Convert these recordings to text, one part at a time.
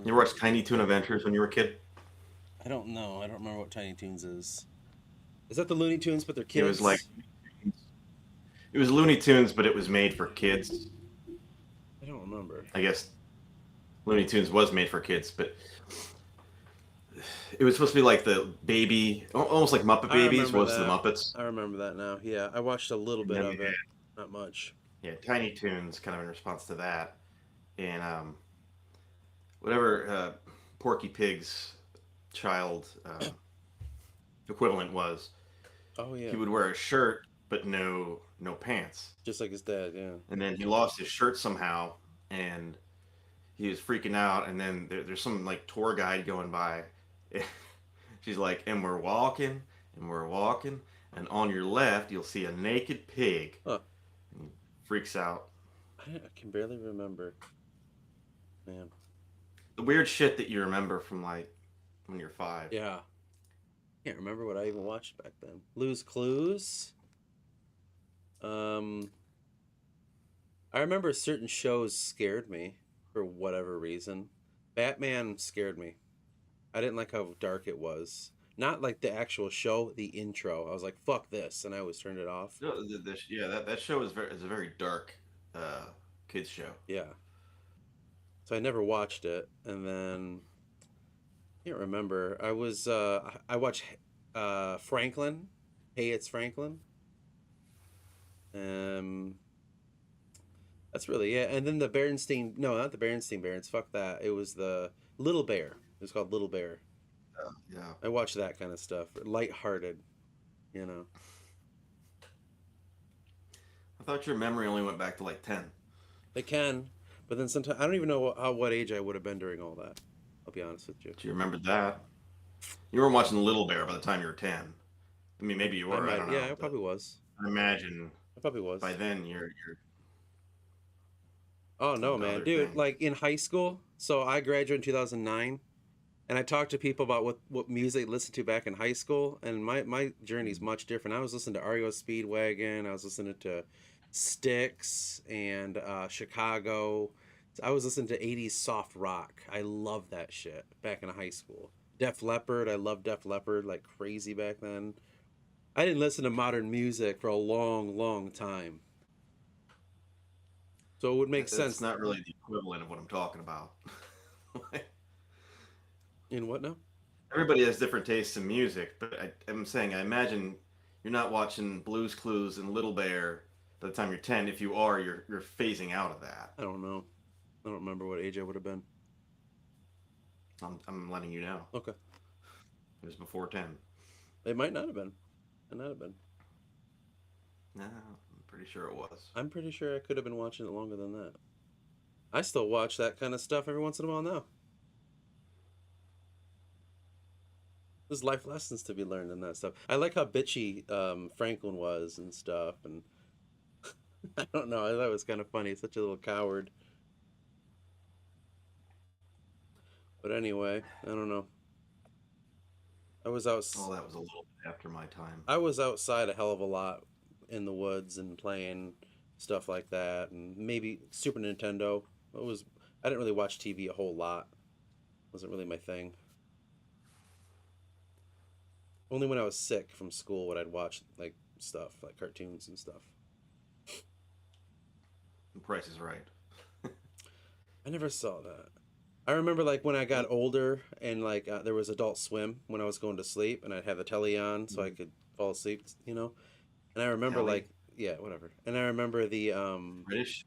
You ever watch Tiny Toon Adventures when you were a kid? I don't know. I don't remember what Tiny Toons is. Is that the Looney Tunes, but they're It was like kids? it was Looney Tunes, but it was made for kids. I don't remember. I guess Looney Tunes was made for kids, but it was supposed to be like the baby, almost like Muppet I Babies remember was to the that. Muppets. I remember that now. Yeah, I watched a little And bit then of it, not much. Tiny Toons kind of in response to that, and whatever Porky Pig's child equivalent was, Oh he yeah, would wear a shirt but no pants, just like his dad. Yeah. and then he lost his shirt somehow, and he was freaking out, and then there's some like tour guide going by. She's like, and we're walking, and on your left you'll see a naked pig. Huh. And he freaks out. I can barely remember. Man. The weird shit that you remember from like when you're five. Yeah. Can't remember what I even watched back then. Blue's Clues. Um, I remember certain shows scared me for whatever reason. Batman scared me. I didn't like how dark it was. Not like the actual show, the intro. I was like, "Fuck this," and I always turned it off. No, yeah, that show is a very dark uh, kids show. Yeah, so I never watched it, and then I can't remember. I watched Franklin. Hey, it's Franklin. Um, that's really it. And then the Berenstein. No, not the Berenstein Barons. Fuck that. It was the Little Bear. It was called Little Bear. Yeah, I watch that kind of stuff. Lighthearted, you know. I thought your memory only went back to like 10. They can, but then sometimes I don't even know what age I would have been during all that. I'll be honest with you. Do you remember that? You weren't watching Little Bear by the time you were 10. I mean, maybe you I were. I might. don't Yeah, know, I but probably was. I imagine I probably by was. then you're Oh no, into man, other dude! things. Like in high school. So I graduated in 2009, and I talked to people about what music they listened to back in high school, and my journey's much different. I was listening to REO Speedwagon. I was listening to Styx and Chicago. I was listening to 80s soft rock. I loved that shit back in high school. Def Leppard. I loved Def Leppard like crazy back then. I didn't listen to modern music for a long, long time. So it would make That's sense. not really the equivalent of what I'm talking about. In what now? Everybody has different tastes in music, but I'm saying I imagine you're not watching Blues Clues and Little Bear by the time you're 10. If you are, you're phasing out of that. I don't know. I don't remember what age I would have been. I'm letting you know. Okay. It was before 10. It might not have been. It might not have been. No, I'm pretty sure it was. I'm pretty sure I could have been watching it longer than that. I still watch that kind of stuff every once in a while now. There's life lessons to be learned in that stuff. I like how bitchy Franklin was and stuff, and I don't know. I thought it was kind of funny. Such a little coward. But anyway, I don't know. I was out. Oh, that was a little bit after my time. I was outside a hell of a lot in the woods and playing stuff like that, and maybe Super Nintendo. It was. I didn't really watch TV a whole lot. It wasn't really my thing. Only when I was sick from school would I'd watch like stuff like cartoons and stuff. The Price is Right. I never saw that. I remember like when I got older and like there was Adult Swim when I was going to sleep and I'd have the telly on so I could fall asleep, you know. And I remember Telly. like yeah, whatever. And I remember the British.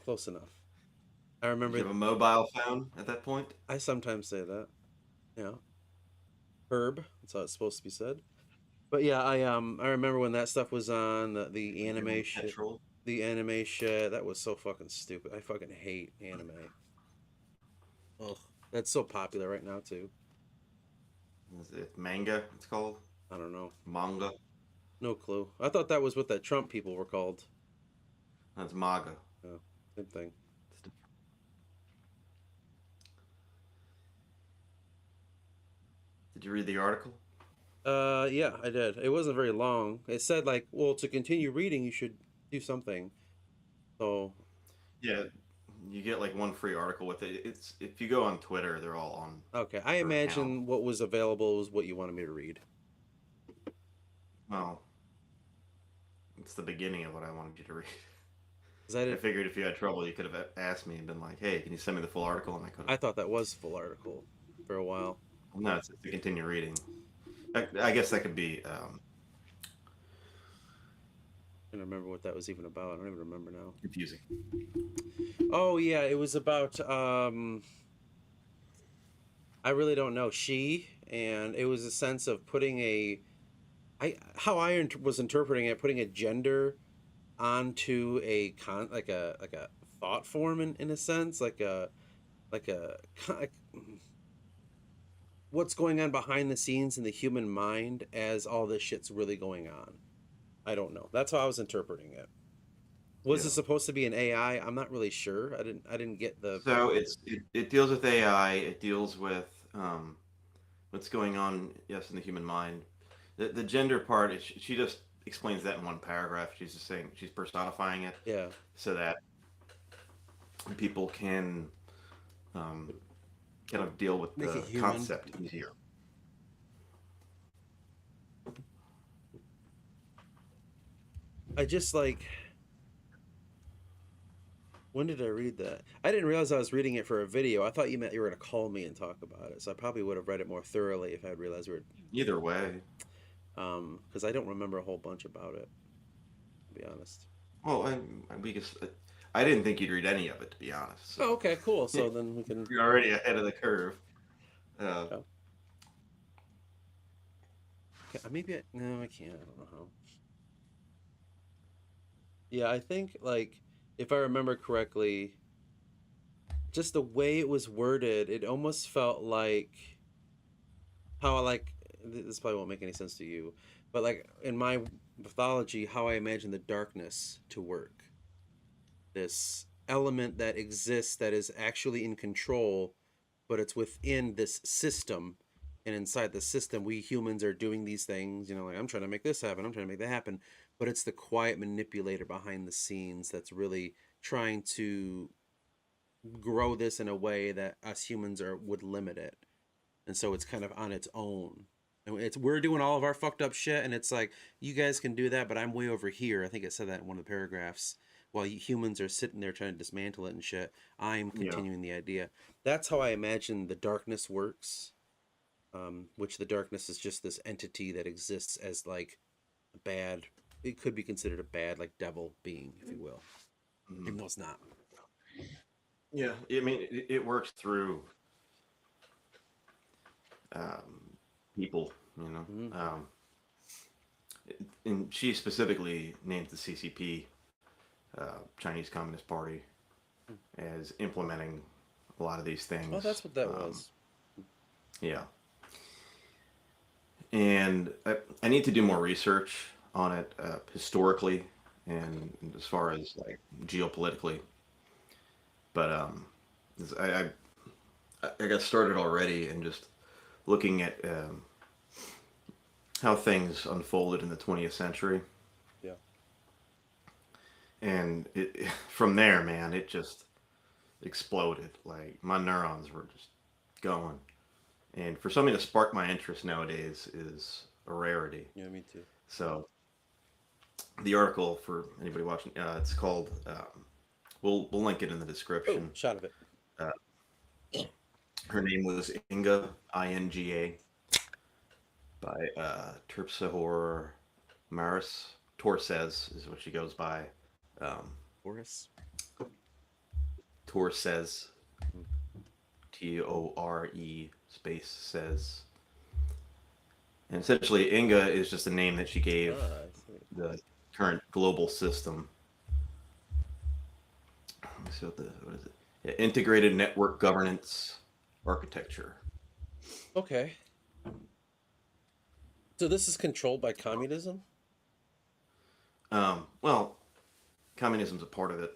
close enough. I Did remember you have a mobile phone at that point? I sometimes say that. Yeah. Herb, that's how it's supposed to be said. But yeah, I remember when that stuff was on the Did you have anime a shit. petrol? The anime shit that was so fucking stupid. I fucking hate anime. Ugh, that's so popular right now too. Is it manga? It's called I don't know. manga. No clue. I thought that was what the Trump people were called. That's manga. Oh, same thing. Did you read the article? Yeah, I did. It wasn't very long. It said like, well, to continue reading, you should do something. So, Yeah, you get like one free article with it. It's if you go on Twitter, they're all on Okay, I your account. imagine what was available was what you wanted me to read. Well, it's the beginning of what I wanted you to read. 'Cause I I didn't. figured if you had trouble, you could have asked me and been like, "Hey, can you send me the full article?" And I could have. I thought that was full article for a while. No, it's to continue reading. I guess that could be. I don't remember what that was even about. I don't even remember now. Confusing. Oh yeah, it was about I really don't know, and it was a sense of putting how I was interpreting it, putting a gender onto like a thought form in a sense, like a like what's going on behind the scenes in the human mind as all this shit's really going on. I don't know. That's how I was interpreting it. Was Yeah. it supposed to be an AI? I'm not really sure. I didn't get the. So it deals with AI. It deals with what's going on, yes, in the human mind. The gender part is she just explains that in one paragraph. She's just saying she's personifying it Yeah. so that people can um, kind of deal with Make it the human. concept easier. I just like. When did I read that? I didn't realize I was reading it for a video. I thought you meant you were going to call me and talk about it. So I probably would have read it more thoroughly if I had realized we were. Either way, Because I don't remember a whole bunch about it, to be honest. well, we just I didn't think you'd read any of it to be honest. Oh, So okay, cool. So then we can. you're already ahead of the curve. Uh, Oh, okay, maybe no, I can't. I don't know how. Yeah, I think like if I remember correctly, just the way it was worded, it almost felt like how I like. This probably won't make any sense to you, but like in my mythology, how I imagine the darkness to work. This element that exists that is actually in control, but it's within this system. And inside the system, we humans are doing these things, like I'm trying to make this happen, I'm trying to make that happen. But it's the quiet manipulator behind the scenes that's really trying to grow this in a way that us humans would limit it. And so it's kind of on its own. And we're doing all of our fucked up shit, and it's like you guys can do that, but I'm way over here. I think it said that in one of the paragraphs. While humans are sitting there trying to dismantle it and shit, I'm yeah. continuing the idea. That's how I imagine the darkness works. Which the darkness is just this entity that exists as like a bad. It could be considered a bad, like devil being, if you will, even though it's not. Yeah, I mean, it works through people, Mm-hmm. and she specifically names the CCP, Chinese Communist Party, as implementing a lot of these Oh, things. that's what that was. Yeah, and I need to do more research on it historically and as far as like geopolitically. But I, I got started already and just looking at how things unfolded in the 20th century, Yeah. and from there, man, it just exploded. Like my neurons were just going, and for something to spark my interest nowadays is a rarity. Yeah, me too. So the article for anybody watching, it's called. We'll link it in the Oh, description. shot of it. Uh, Her name was Inga, Inga, by Terpsahor Maris. Torses is what she goes by. Um, Boris. Torses, Mm. Tore space says. And essentially, Inga is just a name that she gave I see. the current global system. Let me see what is it? Yeah, integrated network governance architecture. Okay. So this is controlled by communism? Well, communism's a part of it.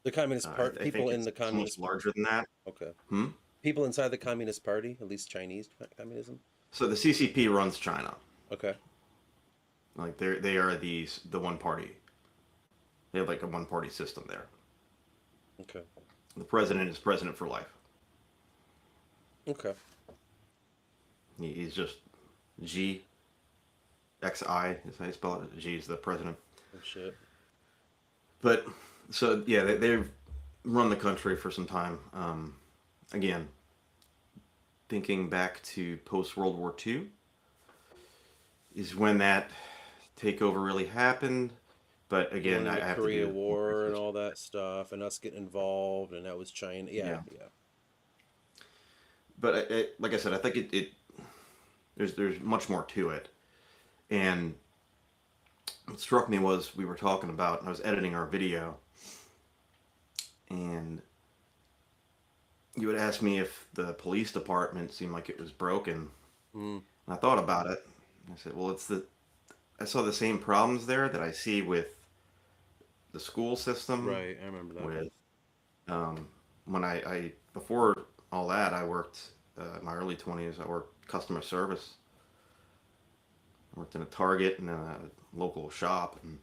The Communist Party, I think people in it's the so much Communist. larger than that. Okay. Hmm? People inside the Communist Party, at least Chinese communism. So the CCP runs China. Okay. Like they are the one party. They have like a one party system there. Okay. The president is president for life. Okay. He's just G X I is how you spell it. G is the president. Oh, shit. But so yeah, they've run the country for some time. Again, thinking back to post World War II is when that takeover really happened. But again, During I the have to Korea do more War and research. all that stuff, and us getting involved, and that was China. Yeah, Yeah, yeah. but like I said, I think it there's much more to it. And what struck me was we were talking about. I was editing our video, and you had asked me if the police department seemed like it was broken. Mm, And I thought about it. I said, well, I saw the same problems there that I see with the school system. right, I remember that. With um, when I before all that, I worked in my early 20s. I worked customer service. I worked in a Target and a local shop. And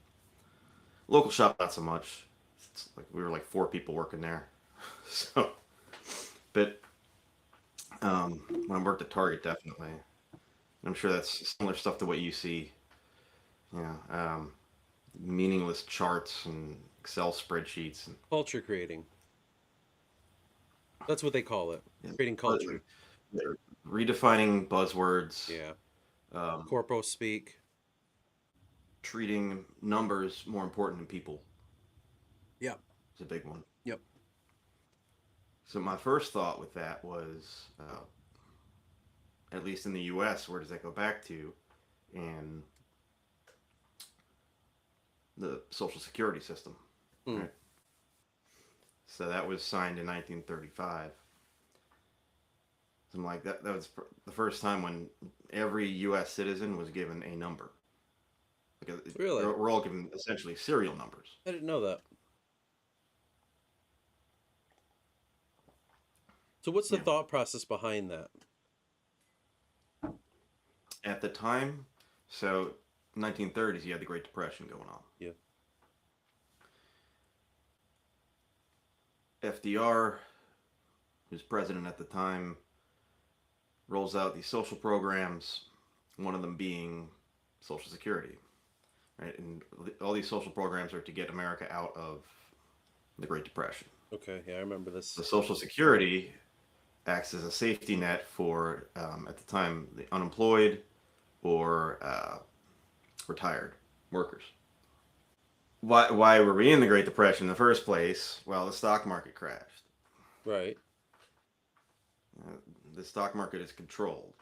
local shop, not so much. It's like we were like four people working there. So, but when I worked at Target, definitely. I'm sure that's similar stuff to what you see. You know, meaningless charts and Excel spreadsheets and Culture creating. That's what they call it. yeah, Creating but culture. they're redefining buzzwords, Yeah. um, Corpo speak. treating numbers more important than people Yep. is a big one. Yep. So my first thought with that was, at least in the U.S., where does that go back to? And the Social Security system, Mm. right? So that was signed in 1935. Something like that. That was the first time when every U.S. citizen was given a number. Because Really? we're all given essentially serial numbers. I didn't know that. So what's the Yeah. thought process behind that? At the time, so 1930s, you had the Great Depression going on. Yeah. FDR, who's president at the time, rolls out these social programs. One of them being Social Security, right? And all these social programs are to get America out of the Great Depression. Okay. Yeah, I remember The this. Social Security acts as a safety net for, at the time, the unemployed or retired workers. Why were we in the Great Depression in the first place? Well, the stock market crashed. Right. Uh, the stock market is controlled.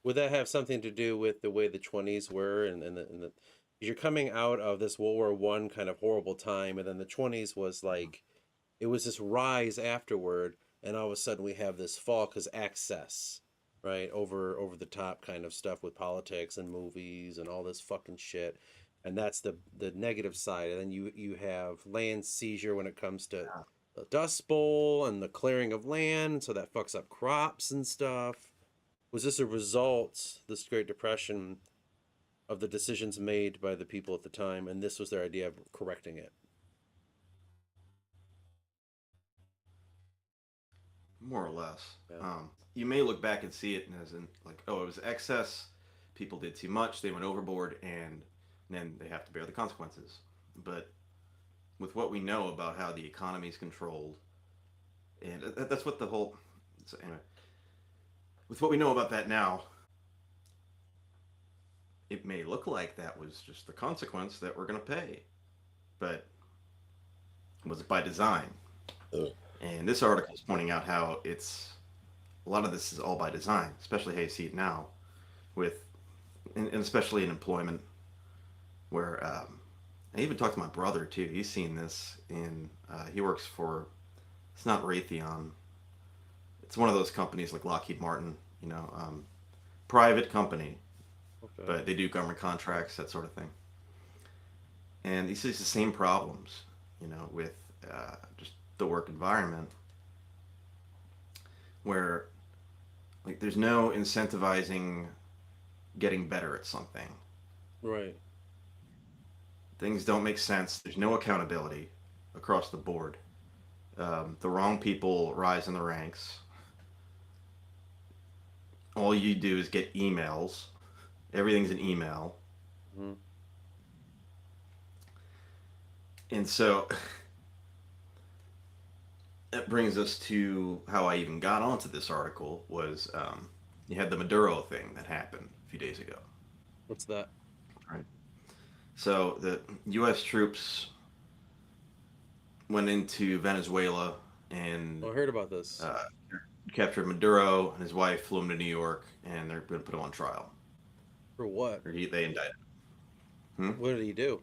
Would that have something to do with the way the 20s were and you're coming out of this World War One kind of horrible time, and then the 20s was like it was this rise afterward, and all of a sudden we have this fall because access, right, over the top kind of stuff with politics and movies and all this fucking shit, and that's the negative side. And then you have land seizure when it comes to the Dust Bowl and the clearing of land, so that fucks up crops and stuff. Was this a result, this Great Depression, of the decisions made by the people at the time, and this was their idea of correcting it? More or less. Yeah. You may look back and see it as in like, oh, it was excess. People did too much. They went overboard, and then they have to bear the consequences. But with what we know about how the economy is controlled, and that's what the whole. So anyway, with what we know about that now, it may look like that was just the consequence that we're going to pay, but was it by design? Ugh. And this article is pointing out how it's a lot of this is all by design, especially how you see it now, with and especially in employment, where I even talked to my brother too. He's seen this in he works for it's not Raytheon, it's one of those companies like Lockheed Martin, private company, Okay. but they do government contracts, that sort of thing. And he sees the same problems, with just the work environment, where like there's no incentivizing getting better at something. Right. Things don't make sense. There's no accountability across the board. The wrong people rise in the ranks. All you do is get emails. Everything's an email. Hmm. And so that brings us to how I even got onto this article was you had the Maduro thing that happened a few days ago. What's that? Right. So the U.S. troops went into Venezuela and Oh, I heard about this. uh, captured Maduro and his wife, flew him to New York, and they're going to put him on trial. For what? They indicted him. What did he do?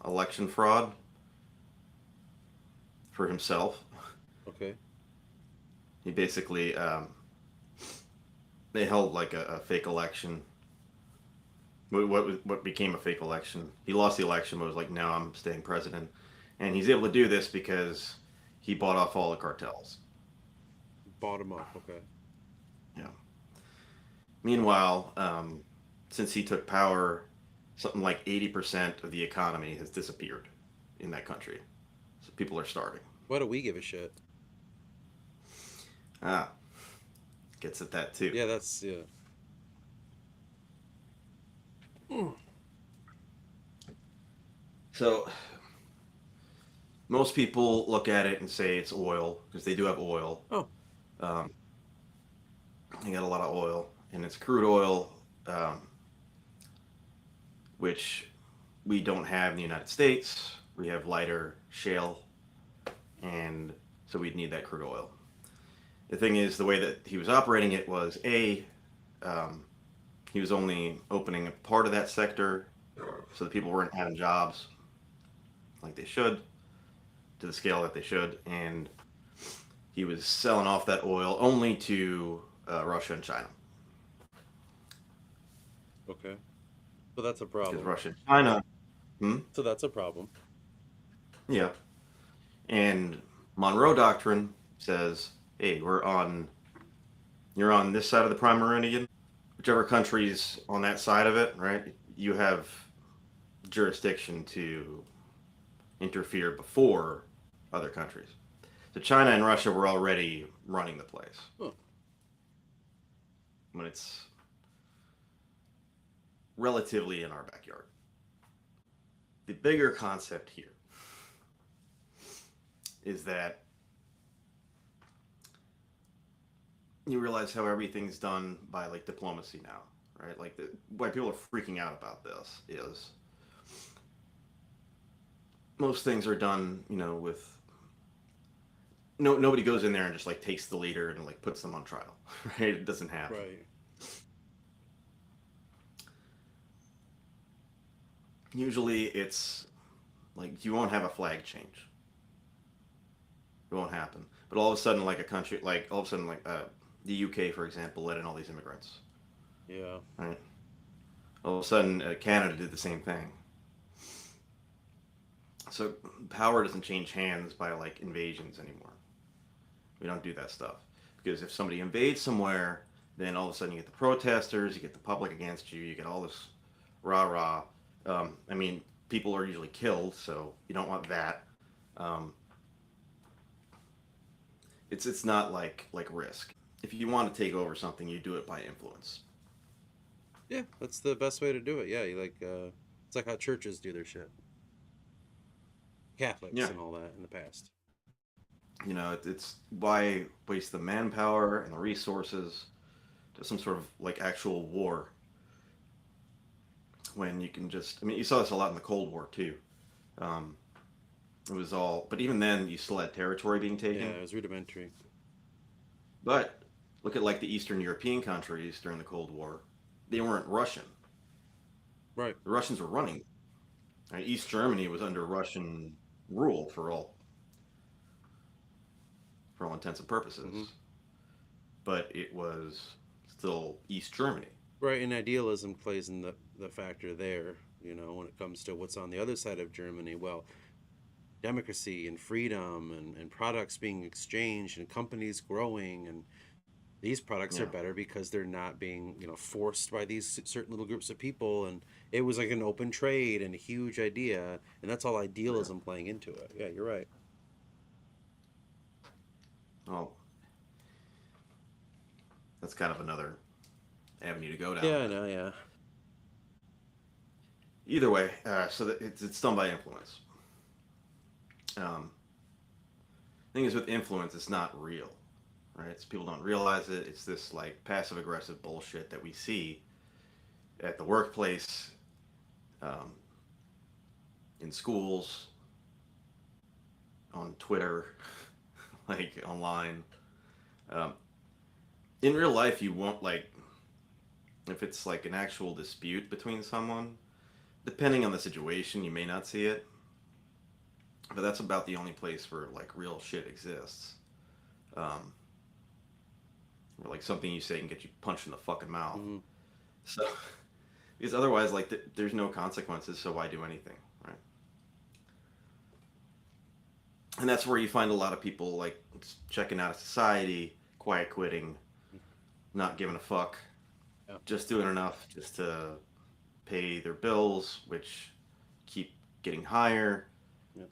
Election fraud for himself. Okay. He basically they held like a fake election. What became a fake election? He lost the election, but was like, "No, I'm staying president," and he's able to do this because he bought off all the cartels. Bought him up. Okay. Yeah. Meanwhile, since he took power, something like 80% of the economy has disappeared in that country. So people are starving. Why do we give a shit? Ah, gets at that too. Yeah, that's yeah. Mm. So most people look at it and say it's oil because they do have oil. Oh, Um, they got a lot of oil, and it's crude oil, um, which we don't have in the United States. We have lighter shale, and so we'd need that crude oil. The thing is, the way that he was operating it was um, he was only opening a part of that sector, so the people weren't having jobs like they should, to the scale that they should, and he was selling off that oil only to Russia and China. okay. So that's a Because problem. Russia and China, hmm? So that's a problem. Yeah, and Monroe Doctrine says, hey, you're on this side of the prime meridian, whichever country's on that side of it, right? You have jurisdiction to interfere before other countries. So China and Russia were already running the place Huh. when it's relatively in our backyard. The bigger concept here is that you realize how everything's done by like diplomacy now, right? Like why people are freaking out about this is most things are done, with nobody goes in there and just like takes the leader and like puts them on trial, right? It doesn't happen. Right. Usually, it's like you won't have a flag change. It won't happen. But all of a sudden, like a country, like all of a sudden, like the UK, for example, let in all these immigrants, Yeah. right? All of a sudden, Canada did the same thing. So power doesn't change hands by like invasions anymore. We don't do that stuff because if somebody invades somewhere, then all of a sudden you get the protesters, you get the public against you, you get all this rah rah. I mean, people are usually killed, so you don't want that. Um, it's not like risk. If you want to take over something, you do it by influence. Yeah, that's the best way to do it. Yeah, you like it's like how churches do their shit. Catholics Yeah, and all that in the past. it's why waste the manpower and the resources to some sort of like actual war when you can just. I mean, you saw this a lot in the Cold War too. Um, it was all, but even then, you still had territory being Yeah, taken. it was rudimentary. But look at like the Eastern European countries during the Cold War; they weren't Russian. Right. The Russians were running. Right? East Germany was under Russian rule for all intents and Hmm. purposes, but it was still East Germany. Right, and idealism plays in the factor there. When it comes to what's on the other side of Germany, well, democracy and freedom and products being exchanged and companies growing and these products are Yeah, better because they're not being forced by these certain little groups of people, and it was like an open trade and a huge idea, and that's all yeah. idealism playing into it. Yeah, you're right. well, that's kind of another avenue to go down. Yeah, I But know. Yeah. either way, so that it's done by influence. Um, thing is, with influence, it's not real, right? So people don't realize it. It's this like passive aggressive bullshit that we see at the workplace, um, in schools, on Twitter, like online. Um, in real life, you won't like if it's like an actual dispute between someone. Depending on the situation, you may not see it, but that's about the only place where like real shit exists. Um, or like something you say can get you punched in the fucking mouth. Mm-hmm. So because otherwise, like there's no consequences, so why do anything, right? And that's where you find a lot of people like checking out of society, quiet quitting, not giving a fuck, Yeah. just doing enough just to pay their bills, which keep getting higher. Yeah.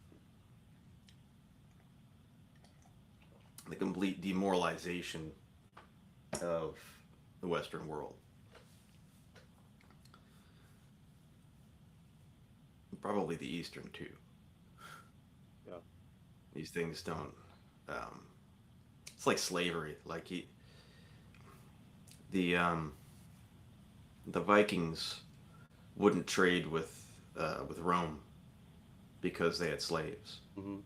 The complete demoralization of the Western world. Probably the Eastern too. Yeah. These things don't. Um, it's like slavery. Like the the Vikings wouldn't trade with Rome because they had slaves. Mm-hmm.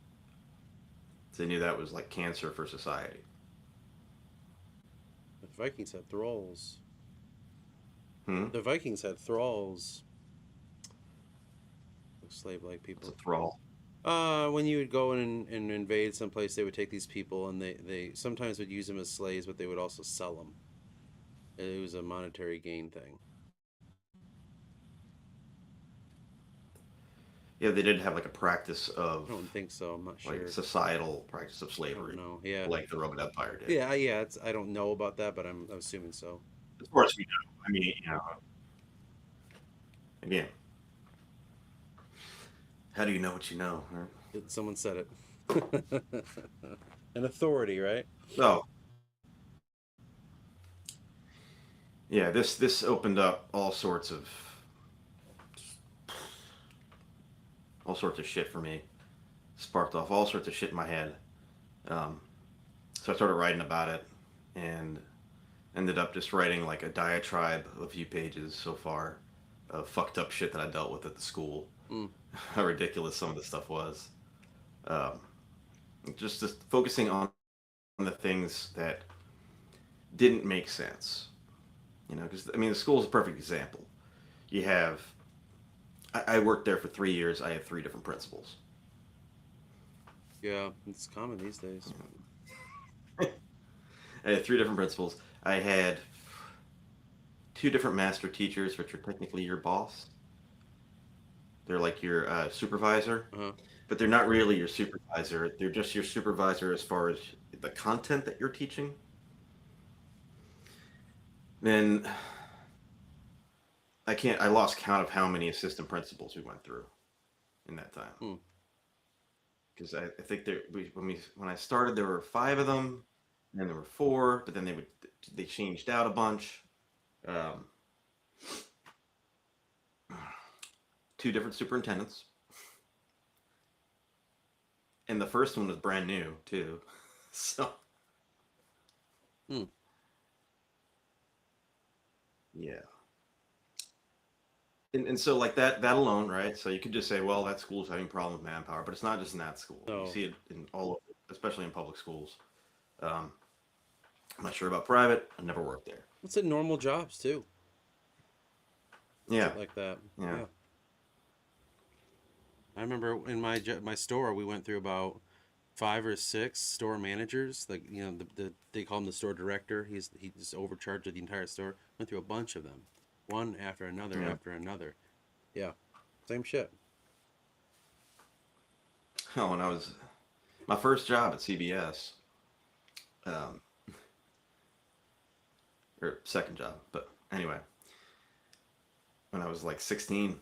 They knew that was like cancer for society. The Vikings had thralls. Hmm? The Vikings had thralls, slave-like It's a people. thrall. When you would go and invade some place, they would take these people, and they sometimes would use them as slaves, but they would also sell them. It was a monetary gain thing. Yeah, they did have like a practice I of don't think so. I'm not like sure. societal practice of I don't slavery, know. Yeah. like the Roman Empire did. Yeah, yeah. It's I don't know about that, but I'm assuming so. Of course, we know. I mean, again, how do you know what you know? Right? Someone said it. An authority, right? So, yeah, this opened up all sorts of shit for me. Sparked off all sorts of shit in my head. Um, so I started writing about it, and ended up just writing like a diatribe of a few pages so far of fucked up shit that I dealt with at the school. Mm. How ridiculous some of the stuff was. Um, just focusing on the things that didn't make sense. Because I mean, the school is a perfect example. You have, I worked there for 3 years. I had three different principals. Yeah, it's common these days. I had three different principals. I had two different master teachers, which are technically your boss. They're like your supervisor, Uh-huh. but they're not really your supervisor. They're just your supervisor as far as the content that you're teaching. Then I lost count of how many assistant principals we went through in that time. Mm. Because I think when I started there were five of them, and then there were four, but then they changed out a bunch. Um, two different superintendents, and the first one was brand new too. So Mm. yeah, and so like that alone, right? So you could just say, well, that school's having problems with manpower, but it's not just in that school. You No. see it in all, especially in public schools. Um, I'm not sure about private. I never worked there. It's in normal jobs too. Yeah, Shit like that. yeah. Yeah. I remember in my store, we went through about 5 or 6 store managers. Like they call him the store director. He's overcharged the entire store. Went through a bunch of them, one after another Yeah. after another. Yeah, same shit. Oh, when I was my first job at CBS, um, or second job, but anyway, when I was like 16,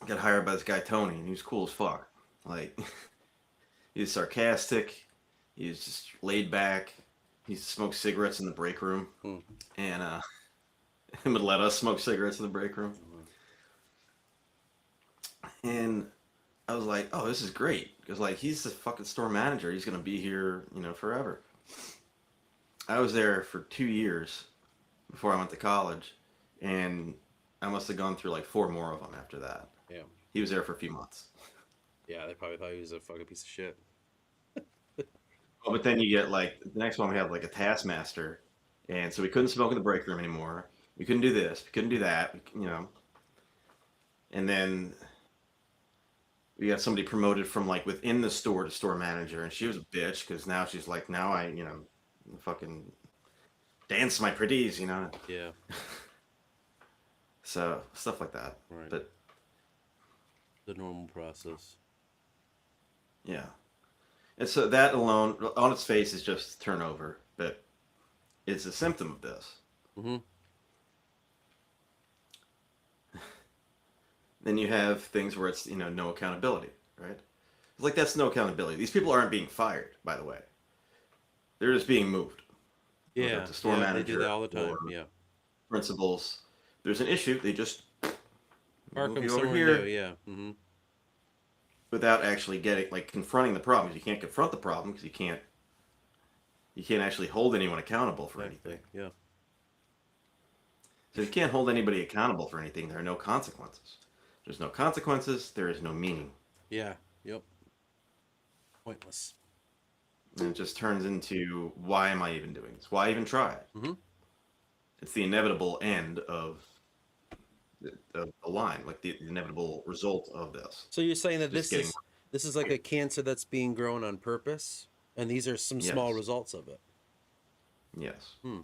I got hired by this guy Tony, and he was cool as fuck. Like he was sarcastic. He's just laid back. He smoked cigarettes in the break room, Hmm. and him would let us smoke cigarettes in the break room. And I was like, oh, this is great because like he's the fucking store manager. He's gonna be here, forever. I was there for 2 years before I went to college, and I must have gone through like four more of them after that. Yeah. He was there for a few months. Yeah, they probably thought he was a fucking piece of shit. Oh, but then you get like the next one we have like a taskmaster, and so we couldn't smoke in the break room anymore. We couldn't do this. We couldn't do that. And then we got somebody promoted from like within the store to store manager, and she was a bitch because now she's like, now I fucking dance my pretties. Yeah. So stuff like that. Right. But The normal process. yeah, and so that alone, on its face, is just turnover, but it's a symptom of this. Mm-hmm. Then you have things where it's no accountability, right? It's like that's no accountability. These people aren't being fired, by the way. They're just being moved. Whether Yeah. it's a store Yeah, manager they do that all the time. or Yeah. principals. There's an issue, they just Park move them you over somewhere here new. Yeah. Mm-hmm. without actually getting like confronting the problem. You can't confront the problem because you can't actually hold anyone accountable for anything. Yeah. So if you can't hold anybody accountable for anything, there are no consequences. There's no consequences, there is no meaning. Yeah. Yep. Pointless. And it just turns into, why am I even doing this? Why even try it? Mm-hmm. It's the inevitable end of the line, like the inevitable result of this. So you're saying that Just this getting is like a cancer that's being grown on purpose, and these are some small yes, results of it. yes. Hmm.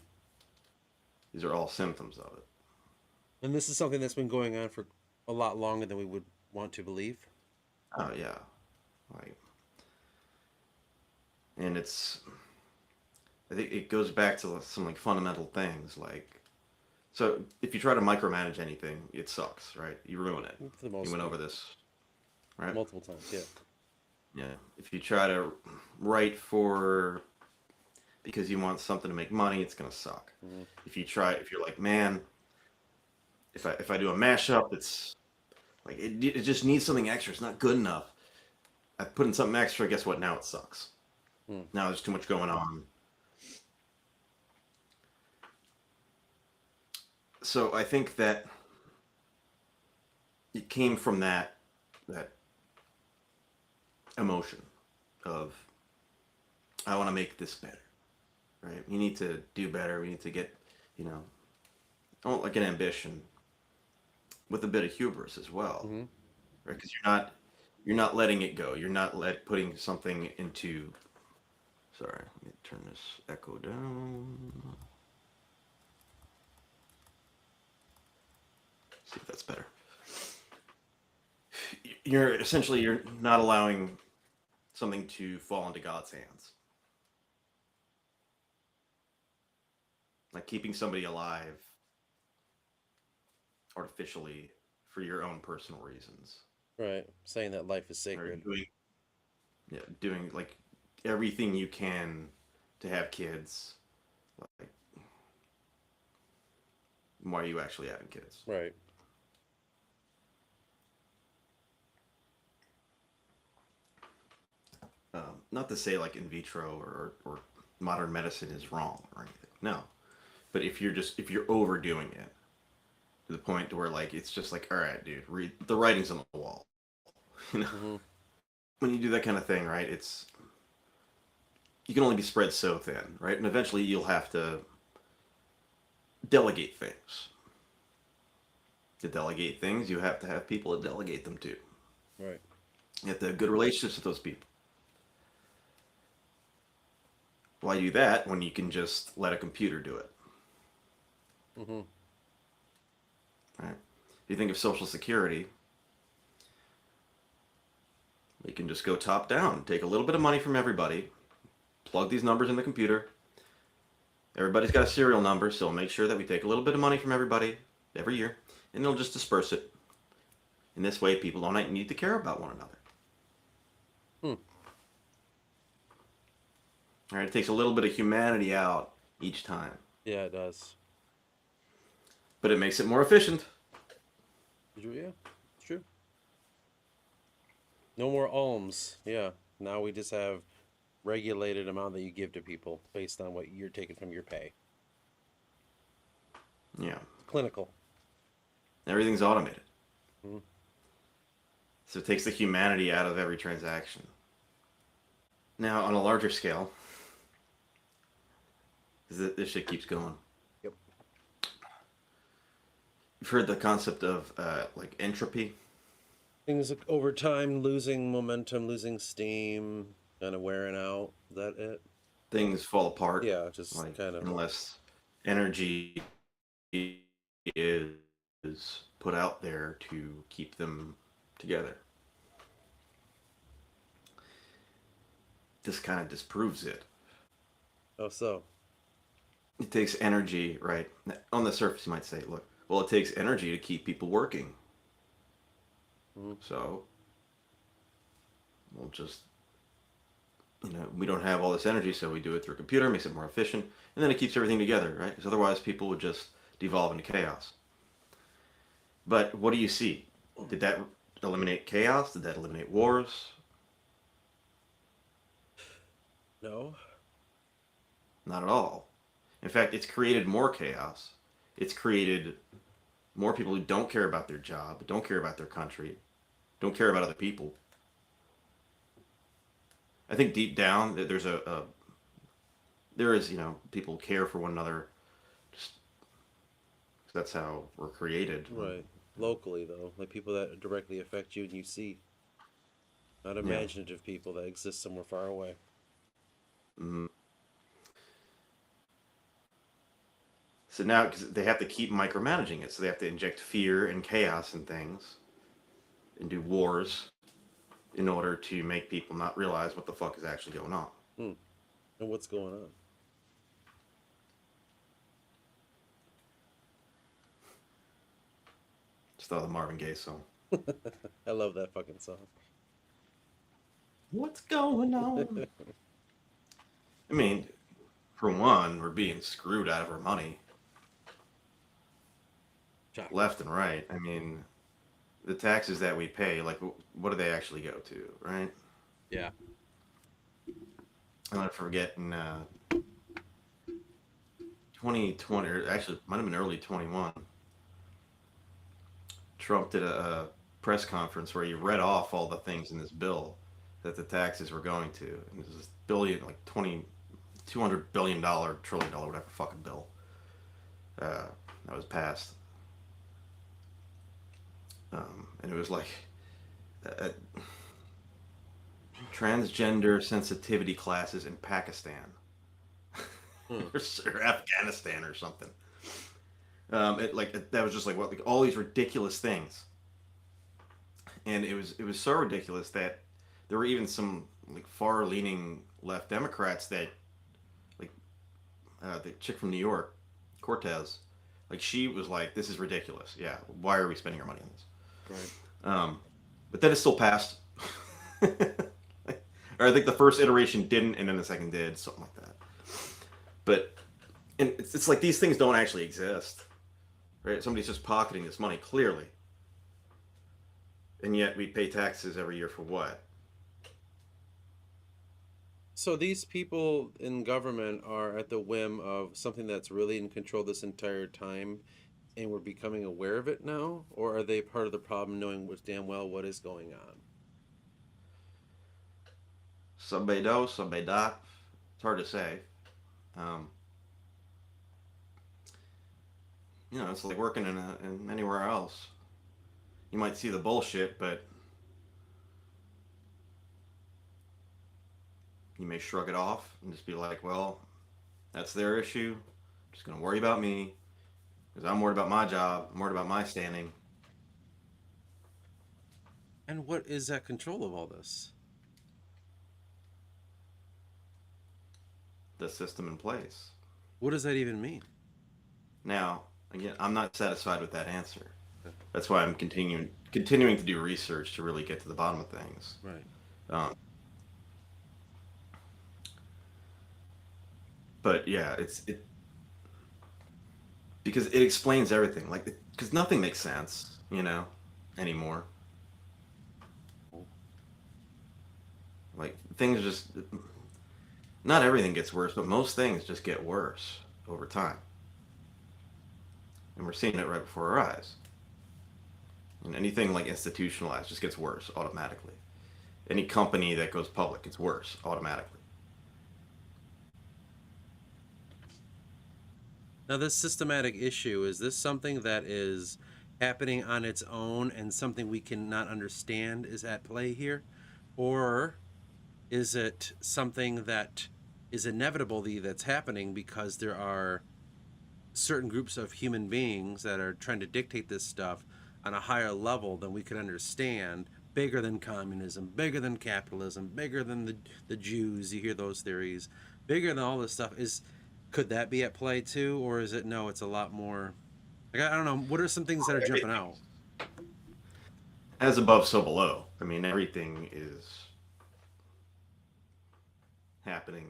These are all symptoms of it. And this is something that's been going on for a lot longer than we would want to believe. Oh yeah, like, and I think it goes back to some like fundamental things, like, so if you try to micromanage anything, it sucks, right? You ruin it. For the most You went part. over this, right? Multiple times. Yeah. Yeah. If you try to write for because you want something to make money, it's gonna suck. Mm-hmm. If you're like, man, if I do a mashup, it's like it just needs something extra. It's not good enough. I put in something extra. Guess what? Now it sucks. Hmm. Now there's too much going on. So I think that it came from that emotion of, I want to make this better, right? We need to do better. We need to get, I want like an ambition with a bit of hubris as well, Mm-hmm. right? Because you're not letting it go. You're not putting something into. Sorry, let me turn this echo down. See if that's better. You're not allowing something to fall into God's hands. Like keeping somebody alive artificially for your own personal reasons. Right. Saying that life is Or sacred. doing like everything you can to have kids. Like, why are you actually having kids? Right. Not to say like in vitro or modern medicine is wrong or anything. No, but if you're overdoing it to the point to where like it's just like, all right, dude, the writing's on the wall. Mm-hmm. When you do that kind of thing, right? You can only be spread so thin, right? And eventually you'll have to delegate things. To delegate things, you have to have people to delegate them to. Right. You have to have good relationships with those people. Why do that when you can just let a computer do it? Mm-hmm. Right? If you think of Social Security, you can just go top down, take a little bit of money from everybody, plug these numbers in the computer. Everybody's got a serial number, so make sure that we take a little bit of money from everybody every year, and they'll just disperse it. In this way, people don't need to care about one another. Hmm. All right, it takes a little bit of humanity out each time, Yeah, it does. but it makes it more efficient. Yeah, it's true. No more alms. Yeah. Now we just have regulated amount that you give to people based on what you're taking from your pay. Yeah, Clinical. everything's automated. Mm-hmm. So it takes the humanity out of every transaction. Now, on a larger scale, this shit keeps going. Yep. You've heard the concept of like entropy. Things like over time losing momentum, losing steam, kind of wearing out. Is that it? Things fall apart, Yeah, just like kind of. unless energy is put out there to keep them together. This kind of disproves it. Oh, so. It takes energy, right? On the surface, you might say, look, well, it takes energy to keep people working. Mm-hmm. So we'll just, we don't have all this energy, so we do it through a computer, makes it more efficient, and then it keeps everything together, right? Because otherwise, people would just devolve into chaos. But what do you see? Did that eliminate chaos? Did that eliminate wars? No. Not at all. In fact, it's created more chaos. It's created more people who don't care about their job, don't care about their country, don't care about other people. I think deep down that there is, people care for one another. Just that's how we're created. Right. Locally, though, like people that directly affect you and you see, not Yeah. imaginative people that exist somewhere far away. Mm-hmm. So now, because they have to keep micromanaging it, so they have to inject fear and chaos and things, and do wars in order to make people not realize what the fuck is actually going on. Hmm. And what's going on? Just thought of the Marvin Gaye song. I love that fucking song. What's going on? I mean, for one, we're being screwed out of our money Shocker. left and right. I mean, the taxes that we pay, like, what do they actually go to, right? Yeah. I'm not forgetting 2020, or actually, it might have been early 21. Trump did a press conference where he read off all the things in this bill that the taxes were going to. And this is billion, like $200 billion, $1 trillion, whatever fucking bill that was passed. And it was like transgender sensitivity classes in Pakistan Hmm. or Afghanistan or something. That was just like what, like all these ridiculous things, and it was so ridiculous that there were even some like far leaning left Democrats that like the chick from New York, Cortez, like she was like, this is ridiculous. Yeah, why are we spending our money on this? Right. But then it still passed. Or I think the first iteration didn't, and then the second did, something like that. But and it's like these things don't actually exist, right? Somebody's just pocketing this money clearly, and yet we pay taxes every year for what? So these people in government are at the whim of something that's really in control this entire time, and we're becoming aware of it now, or are they part of the problem, knowing damn well what is going on? Some may know, some may not. It's hard to say. Um, it's like working in anywhere else. You might see the bullshit, but you may shrug it off and just be like, well, that's their issue. I'm just going to worry about me because I'm worried about my job. I'm worried about my standing. And what is that control of all this? The system in place. What does that even mean? Now, again, I'm not satisfied with that answer. That's why I'm continuing to do research to really get to the bottom of things. Right. Um, But yeah, it because it explains everything. Like, because nothing makes sense, anymore. Like things just not everything gets worse, but most things just get worse over time, and we're seeing it right before our eyes. And anything like institutionalized just gets worse automatically. Any company that goes public gets worse automatically. Now, this systematic issue, is this something that is happening on its own and something we cannot understand is at play here? Or is it something that is inevitable that's happening because there are certain groups of human beings that are trying to dictate this stuff on a higher level than we can understand, bigger than communism, bigger than capitalism, bigger than the Jews? You hear those theories, bigger than all this stuff. Could that be at play too, or is it no? It's a lot more. Like, I don't know. What are some things that are jumping out? As above, so below. I mean, everything is happening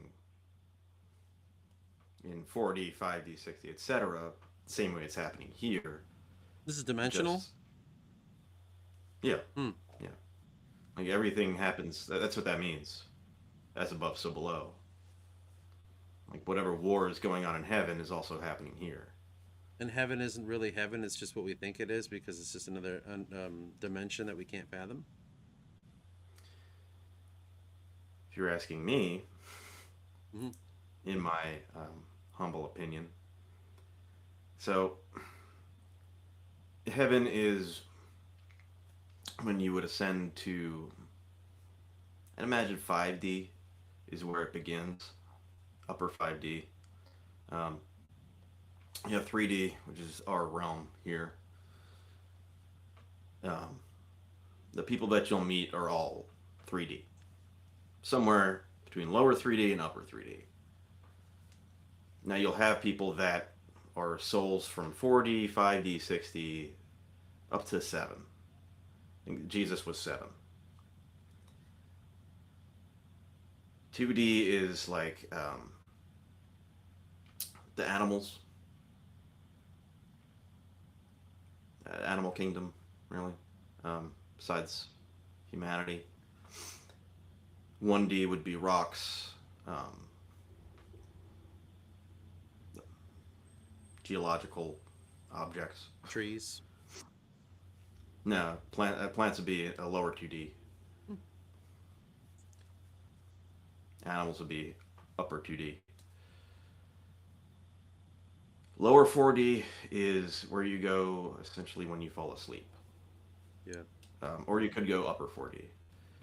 in 4D, 5D, 6D, etc. Same way it's happening here. This is dimensional. Just yeah, Hmm. yeah. Like everything happens. That's what that means. As above, so below. Like whatever war is going on in heaven is also happening here. And heaven isn't really heaven. It's just what we think it is because it's just another dimension that we can't fathom. If you're asking me, Mm-hmm. in my humble opinion, so heaven is when you would ascend to, I'd imagine 5D is where it begins, upper 5D. Um, you have 3D, which is our realm here. Um, the people that you'll meet are all 3D, somewhere between lower 3D and upper 3D. Now you'll have people that are souls from 4D, 5D, 6D, up to 7. I think Jesus was 7. 2D is like the animals, animal kingdom, really, besides humanity. 1D would be rocks, geological objects. Trees. No, plants would be a lower 2D. Animals would be upper 2D. Lower 4D is where you go essentially when you fall asleep. Yeah. Or you could go upper 4D,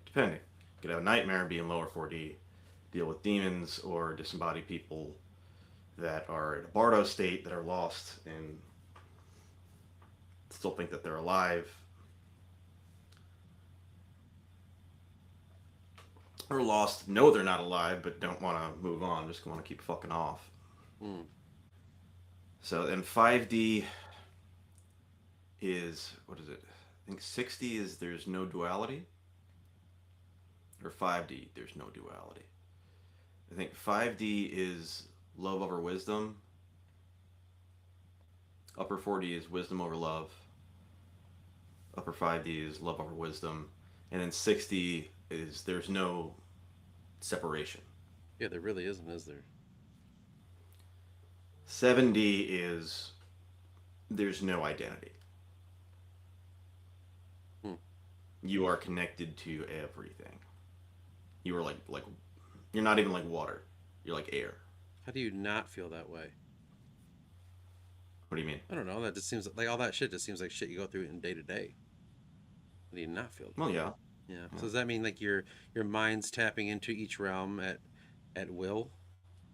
depending. You could have a nightmare and be in lower 4D, deal with demons or disembodied people that are in a bardo state, that are lost and still think that they're alive. Or lost, know they're not alive, but don't want to move on, just want to keep fucking off. Mm. So then 5D is, what is it? I think 6D is there's no duality. Or 5D, there's no duality. I think 5D is love over wisdom. Upper 4D is wisdom over love. Upper 5D is love over wisdom. And then 6D is there's no separation. Yeah, there really isn't, is there? 7D is there's no identity. Hmm. You are connected to everything. You are like you're not even like water. You're like air. How do you not feel that way? What do you mean? I don't know. That just seems like all that shit just seems like shit you go through in day to day. How do you not feel that? Well, yeah. Yeah. So does that mean like your mind's tapping into each realm at will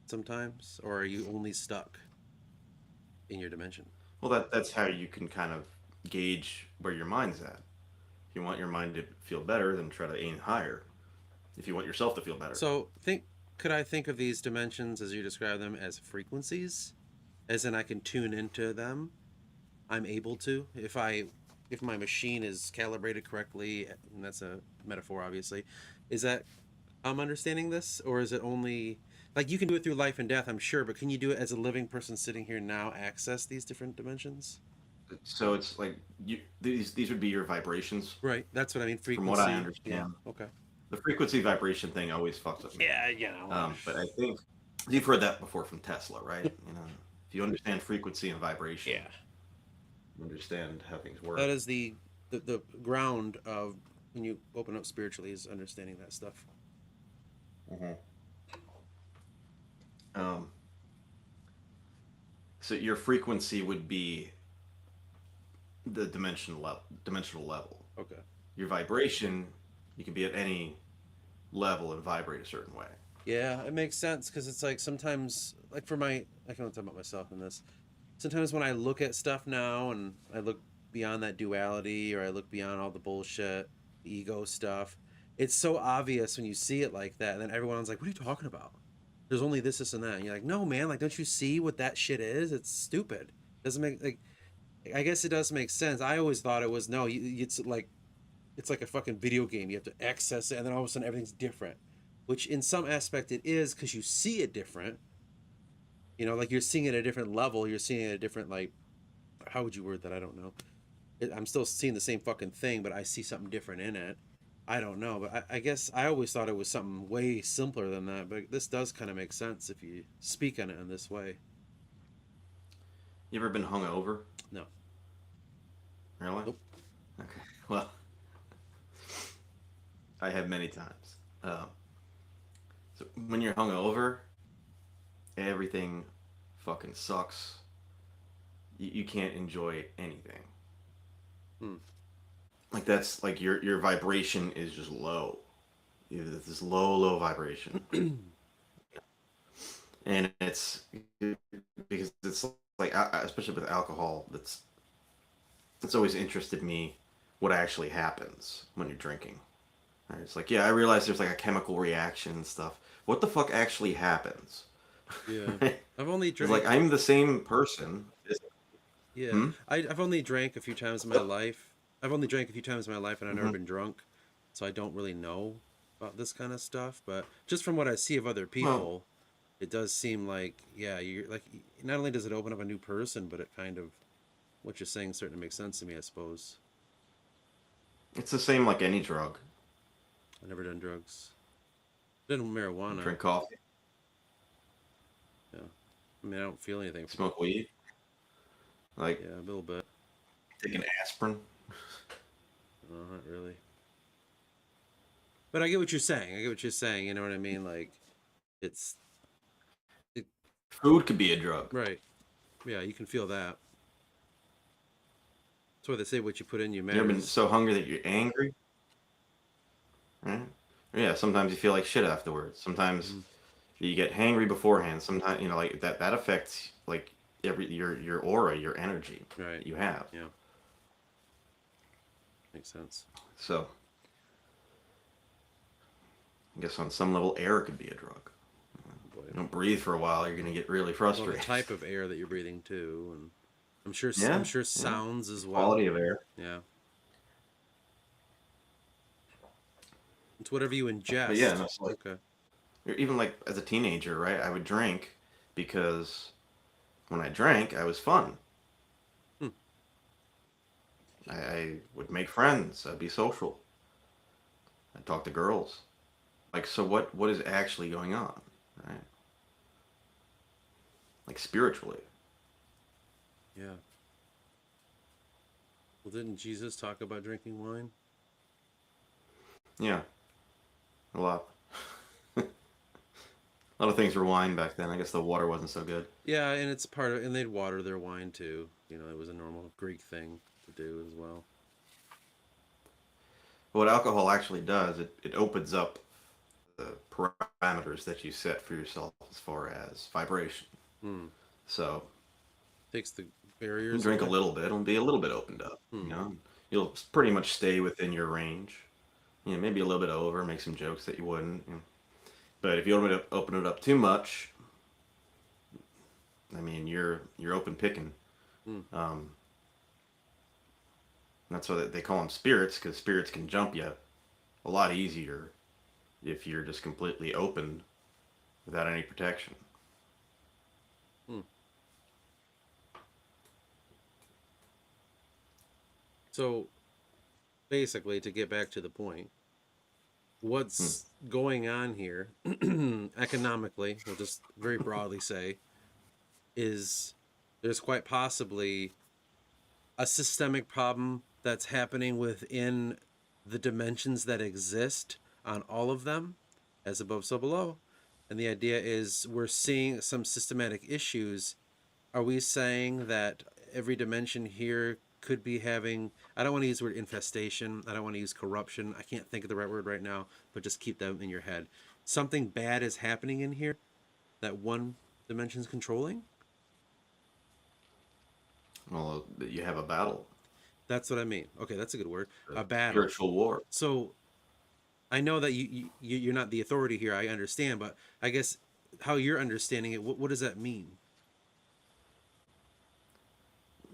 sometimes, or are you only stuck in your dimension? Well, that's how you can kind of gauge where your mind's at. If you want your mind to feel better, then try to aim higher. If you want yourself to feel better. So could I think of these dimensions as you describe them as frequencies? As in I can tune into them? I'm able to if my machine is calibrated correctly, and that's a metaphor obviously. Is that I'm understanding this, or is it only Like you can do it through life and death, I'm sure, but can you do it as a living person sitting here now? Access these different dimensions? So it's like these would be your vibrations, Right. That's what I mean. from what I Frequency. Yeah. understand. Okay. The frequency vibration thing always fucks with me. Yeah. You know. But I think you've heard that before from Tesla, right? If you understand frequency and vibration, Yeah. you understand how things That work. is the ground of when you open up spiritually is understanding that stuff. Hmm. Um, so your frequency would be the dimensional level. Okay. Your vibration, you can be at any level and vibrate a certain way. Yeah, it makes sense because it's like sometimes, like for my, I can only talk about myself in this. Sometimes when I look at stuff now and I look beyond that duality or I look beyond all the bullshit, ego stuff, it's so obvious when you see it like that. And then everyone's like, what are you talking about? There's only this, and that. And you're like, no, man, like, don't you see what that shit is? It's stupid. Doesn't make, like, I guess it does make sense. I always thought it was, no, it's like a fucking video game. You have to access it and then all of a sudden everything's different, which in some aspect it is because you see it different. You know, like you're seeing it at a different level. You're seeing it at a different, like, how would you word that? I don't know. I'm still seeing the same fucking thing, but I see something different in it. I don't know, but I guess I always thought it was something way simpler than that. But this does kind of make sense if you speak on it in this way. You ever been hungover? No. Really? Nope. Okay. Well, I have many times. So when you're hungover, everything fucking sucks. You can't enjoy anything. Hmm. Like that's like your vibration is just low. It's this low vibration, and it's because it's like especially with alcohol. It's always interested me what actually happens when you're drinking. Right? It's like, yeah, I realize there's like a chemical reaction and stuff. What the fuck actually happens? Yeah. It's I've only like drank. I'm the same person. Yeah. Hmm? I've only drank a few times in my life. I've only drank a few times in my life and I've never Hmm. been drunk. So I don't really know about this kind of stuff. But just from what I see of other Well, people, it does seem like, yeah, you're like, not only does it open up a new person, but it kind of, what you're saying starting to make sense to me, I suppose. it's the same like any drug. I've never done drugs. Done You marijuana. drink coffee, Yeah. I mean, I don't feel anything from it. smoke weed, like Yeah, a little bit. take an aspirin. No, not really. But I get what you're saying. I get what you're saying. You know what I mean? Like, it's, it, Food could be a drug. right. Yeah, you can feel that. That's why they say what you put in you You ever been matters. so hungry that you're angry? Right? Yeah, sometimes you feel like shit afterwards. Sometimes Hmm. you get hangry beforehand. Sometimes like that affects like every your aura, your energy Right. that you have. Yeah. Makes sense. So I guess on some level, air could be a drug. Oh boy. You don't breathe for a while, you're gonna get really Well, the frustrated. type of air that you're breathing too, and I'm Yeah, sure yeah. sounds as well. Quality of air. Yeah. It's whatever you But yeah, ingest. no, so like Okay. even like as a teenager, right? I would drink because when I drank, I was fun. Hmm. I would make friends. I'd be social. I'd talk to girls. Like, so what is actually going on, right? Like spiritually. Yeah. Well, didn't Jesus talk about drinking wine? Yeah, a lot. A lot of things were wine back then. I guess the water wasn't so good. Yeah, and it's part of, and they'd water their wine too. You know, it was a normal Greek thing to do as well. But what alcohol actually does, it opens up the parameters that you set for yourself as far as vibration. Hmm. So Takes the you barriers drink a away. little bit, it'll be a little bit opened up. Hmm. You'll pretty much stay within your range. Maybe a little bit over, make some jokes that you wouldn't. But if you open it up too much, I mean, you're open picking. Hmm. Um, that's why they call them spirits, because spirits can jump you a lot easier if you're just completely open without any protection. Hmm. So basically, to get back to the point, Hmm. what's going on here economically, we'll just very broadly say, is there's quite possibly a systemic problem that's happening within the dimensions that exist on all of them, as above, so below. And the idea is we're seeing some systematic issues. Are we saying that every dimension here could be having, I don't want to use the word infestation, I don't want to use corruption, I can't think of the right word right now, but just keep them in your head. Something bad is happening in here that one dimension's controlling? Well, you have a battle, That's what I mean. Okay, that's a good word. a A battle. spiritual war. So I know that you're not the authority here. I understand, but I guess how you're understanding it, what does that mean?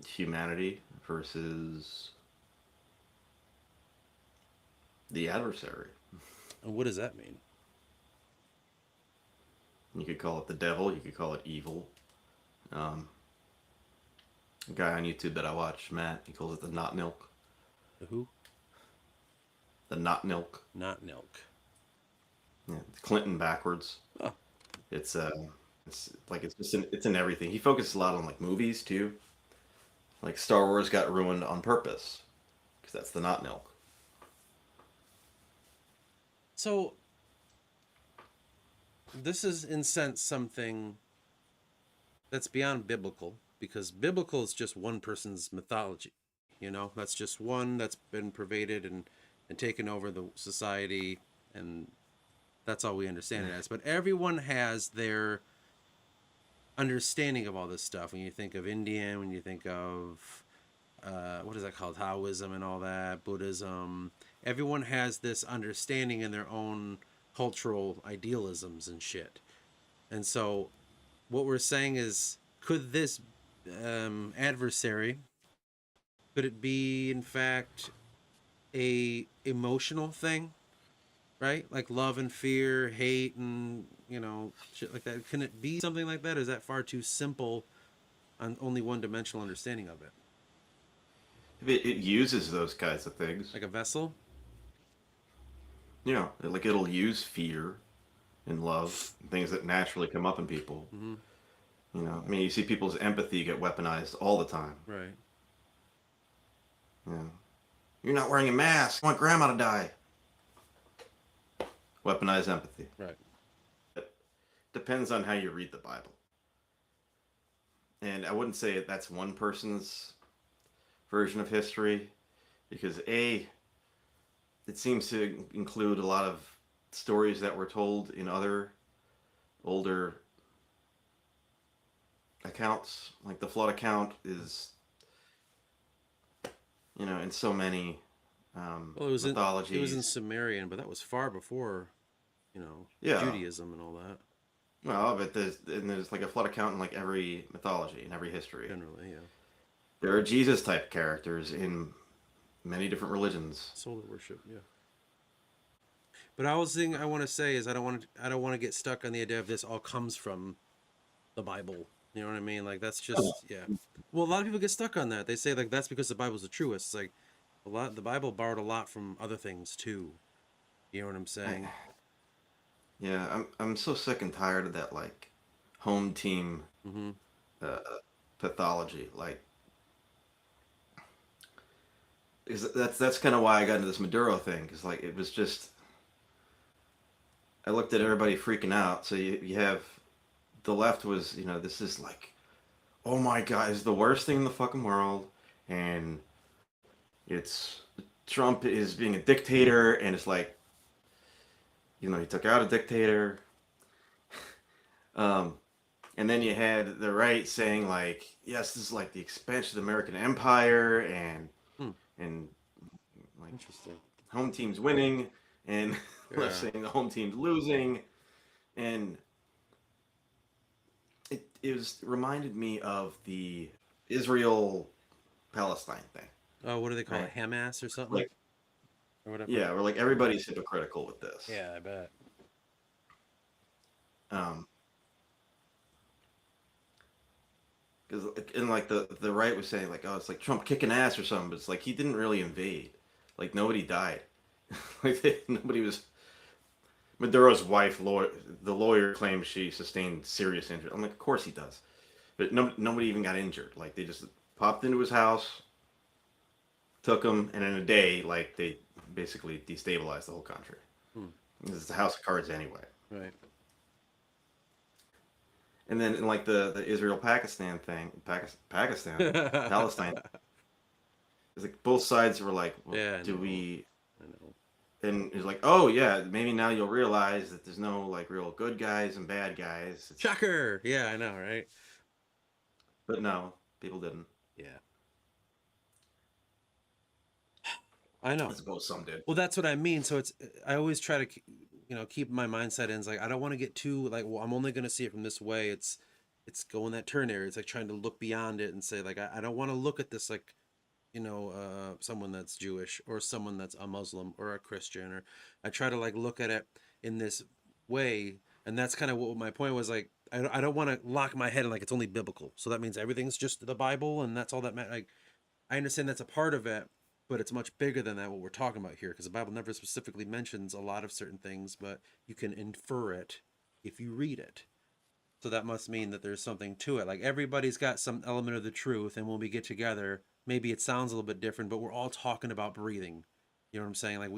Humanity versus the adversary. And what does that mean? You could call it the devil. You could call it evil. Um, a guy on YouTube that I watch, Matt, he calls it the not milk. The who? The not milk. Not Nilk. Yeah, it's Clinton backwards. Oh, It's it's like it's in everything. He focuses a lot on like movies too. Like Star Wars got ruined on purpose because that's the not milk. so this is in sense something that's beyond biblical because biblical is just one person's mythology. You know, that's just one that's been pervaded and taken over the society, and that's all we understand it as. But everyone has their understanding of all this stuff. When you think of Indian, when you think of what is that called, Taoism and all that, Buddhism, everyone has this understanding in their own cultural idealisms and shit. And so what we're saying is, could this adversary, could it be in fact a emotional thing, right? Like love and fear, hate, and shit like that. Can it be something like that? Or is that far too simple on only one dimensional understanding of it? It uses those kinds of things. Like a vessel? You know, like it'll use fear and love, things that naturally come up in people. Mm-hmm. You know, I mean, you see people's empathy get weaponized all the time. Right. You know, you're not wearing a mask. I want grandma to die. Weaponize empathy. Right. It depends on how you read the Bible. And I wouldn't say that's one person's version of history because it seems to include a lot of stories that were told in other older accounts. Like the flood account is, you know, in so many Well, mythologies. it was in Sumerian, but that was far before, Yeah. Judaism and all that. Well, but there's like a flood account in like every mythology in every history. Generally, yeah. There are Jesus type characters in many different religions. Solar worship, yeah. But I was thing I want to say is I don't want to get stuck on the idea of this all comes from the Bible. You know what I mean? Like that's just yeah. Well, a lot of people get stuck on that. They say like that's because the Bible's the truest. It's like the Bible borrowed a lot from other things too. You know what I'm saying? Yeah, I'm so sick and tired of that like home team Mm-hmm. uh, pathology. Like, that's kind of why I got into this Maduro thing because like it was just I looked at everybody freaking out. So you have the left was this is like oh my god it's the worst thing in the fucking world and it's Trump is being a dictator and it's like he took out a dictator. Um, and then you had the right saying like, yes, this is like the expansion of the American empire Hmm. and like Interesting. home team's winning and Yeah. left saying the home team's losing. And it reminded me of the Israel Palestine thing. Oh, what do they call Right. it? Hamas or something? Like Or whatever. yeah, we're like everybody's hypocritical with this. Yeah, I bet. Um, because and like the right was saying like, oh, it's like Trump kicking ass or something, but it's like he didn't really invade. Like nobody died. Like nobody was. Maduro's wife, the lawyer, claims she sustained serious injury. I'm like, of course he does, but nobody even got injured. Like they just popped into his house, took him, and in a day, like they basically destabilized the whole country. Hmm. It's a house of cards anyway. Right. And then in like the Israel Pakistan thing, Pakistan Palestine, it's like both sides were like, well, Yeah, I do know. we? I know. And it's like, oh yeah, maybe now you'll realize that there's no like real good guys and bad guys. It's, Shocker. Yeah, I know, right? but no, people didn't. Yeah. I I know. suppose some did. Well, that's what I mean. So it's I always try to keep my mindset in. It's like I don't want to get too like, well, I'm only going to see it from this way. It's going that turn area. It's like trying to look beyond it and say like I don't want to look at this like someone that's Jewish or someone that's a Muslim or a Christian, or I try to like look at it in this way. And that's kind of what my point was. Like I don't want to lock my head in like it's only biblical, so that means everything's just the Bible and that's all that matters. Like I understand that's a part of it, but it's much bigger than that, what we're talking about here, because the Bible never specifically mentions a lot of certain things, but you can infer it if you read it. So that must mean that there's something to it. Like everybody's got some element of the truth, and when we get together, maybe it sounds a little bit different, but we're all talking about breathing. You know what I'm saying? Like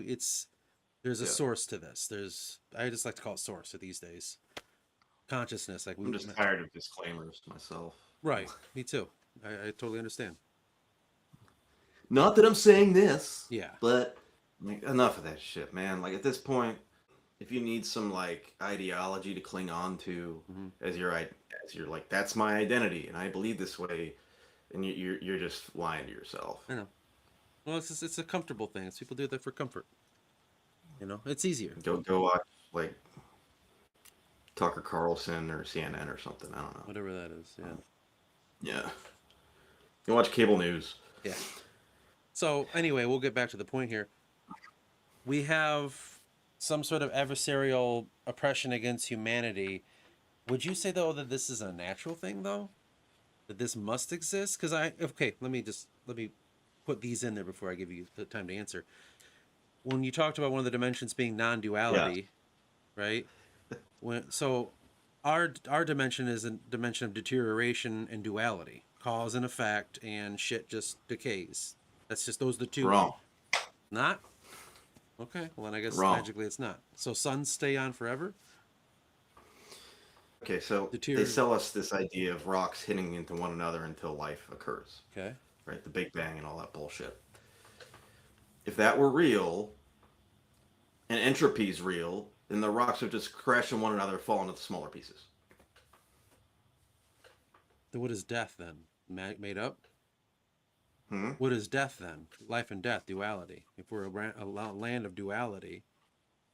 there's a Yeah, source to this. I just like to call it source these days. Consciousness, like I'm just tired of disclaimers myself. right. Me too. I totally understand. Not that I'm saying this, Yeah. but like, enough of that shit, man. Like at this point, if you need some like ideology to cling on to Mm-hmm. as you're like that's my identity and I believe this way, and you're just lying to yourself. I know. Well, it's a comfortable thing. It's people do that for comfort. It's easier. Go watch like Tucker Carlson or CNN or something. I don't know. Whatever that is. Yeah. Yeah, you watch cable news. Yeah. So anyway, we'll get back to the point here. We have some sort of adversarial oppression against humanity. Would you say though that this is a natural thing though? That this must exist? Because let me put these in there before I give you the time to answer. When you talked about one of the dimensions being Yeah, non-duality, right? So our dimension is a dimension of deterioration and duality, cause and effect, and shit just decays. That's just those are the two. wrong, Not okay. Well, then I guess wrong. magically it's not. So suns stay on forever. Okay, so they Deterior. sell us this idea of rocks hitting into one another until life occurs, Okay. right? The Big Bang and all that bullshit. If that were real, and entropy is real, then the rocks would just crash into one another, fall into smaller pieces. Then what is death then? Made up. Hmm? What is death then? Life and death, duality. If we're a land of duality,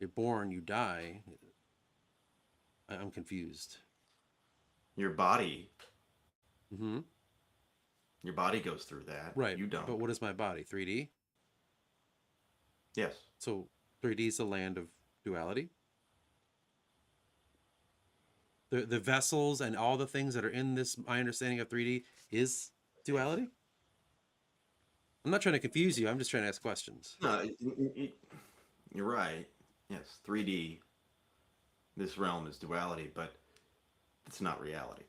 you're born, you die. I'm confused. Your body, Mm-hmm. your body goes through that. Right. You don't. But what is my body? 3D. Yes. So 3D is the land of duality. The vessels and all the things that are in this, my understanding of 3D is duality. I'm not trying to confuse you. I'm just trying to ask questions. No, you're right. Yes, 3D. This realm is duality, but it's not reality.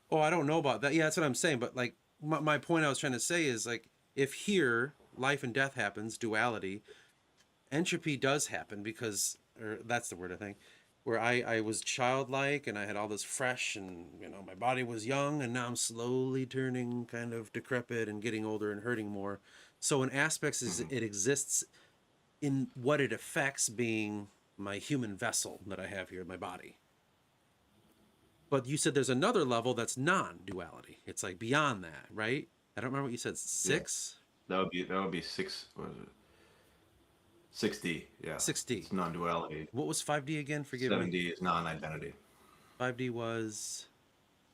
Oh, I don't know about that. Yeah, that's what I'm saying. But like my point I was trying to say is like if here life and death happens, duality, entropy does happen because, or that's the word I think, where I was childlike and I had all this fresh and my body was young and now I'm slowly turning kind of decrepit and getting older and hurting more. So in aspects is Mm-hmm. it exists in what it affects being my human vessel that I have here, my body. But you said there's another level that's non-duality. It's like beyond that, right? I don't remember what you said. Yeah, 6? that would be six. What is it? 6D. Yeah, 6D. it's non-duality. What was 5D again? Forgive me. 7D is non-identity. 5D was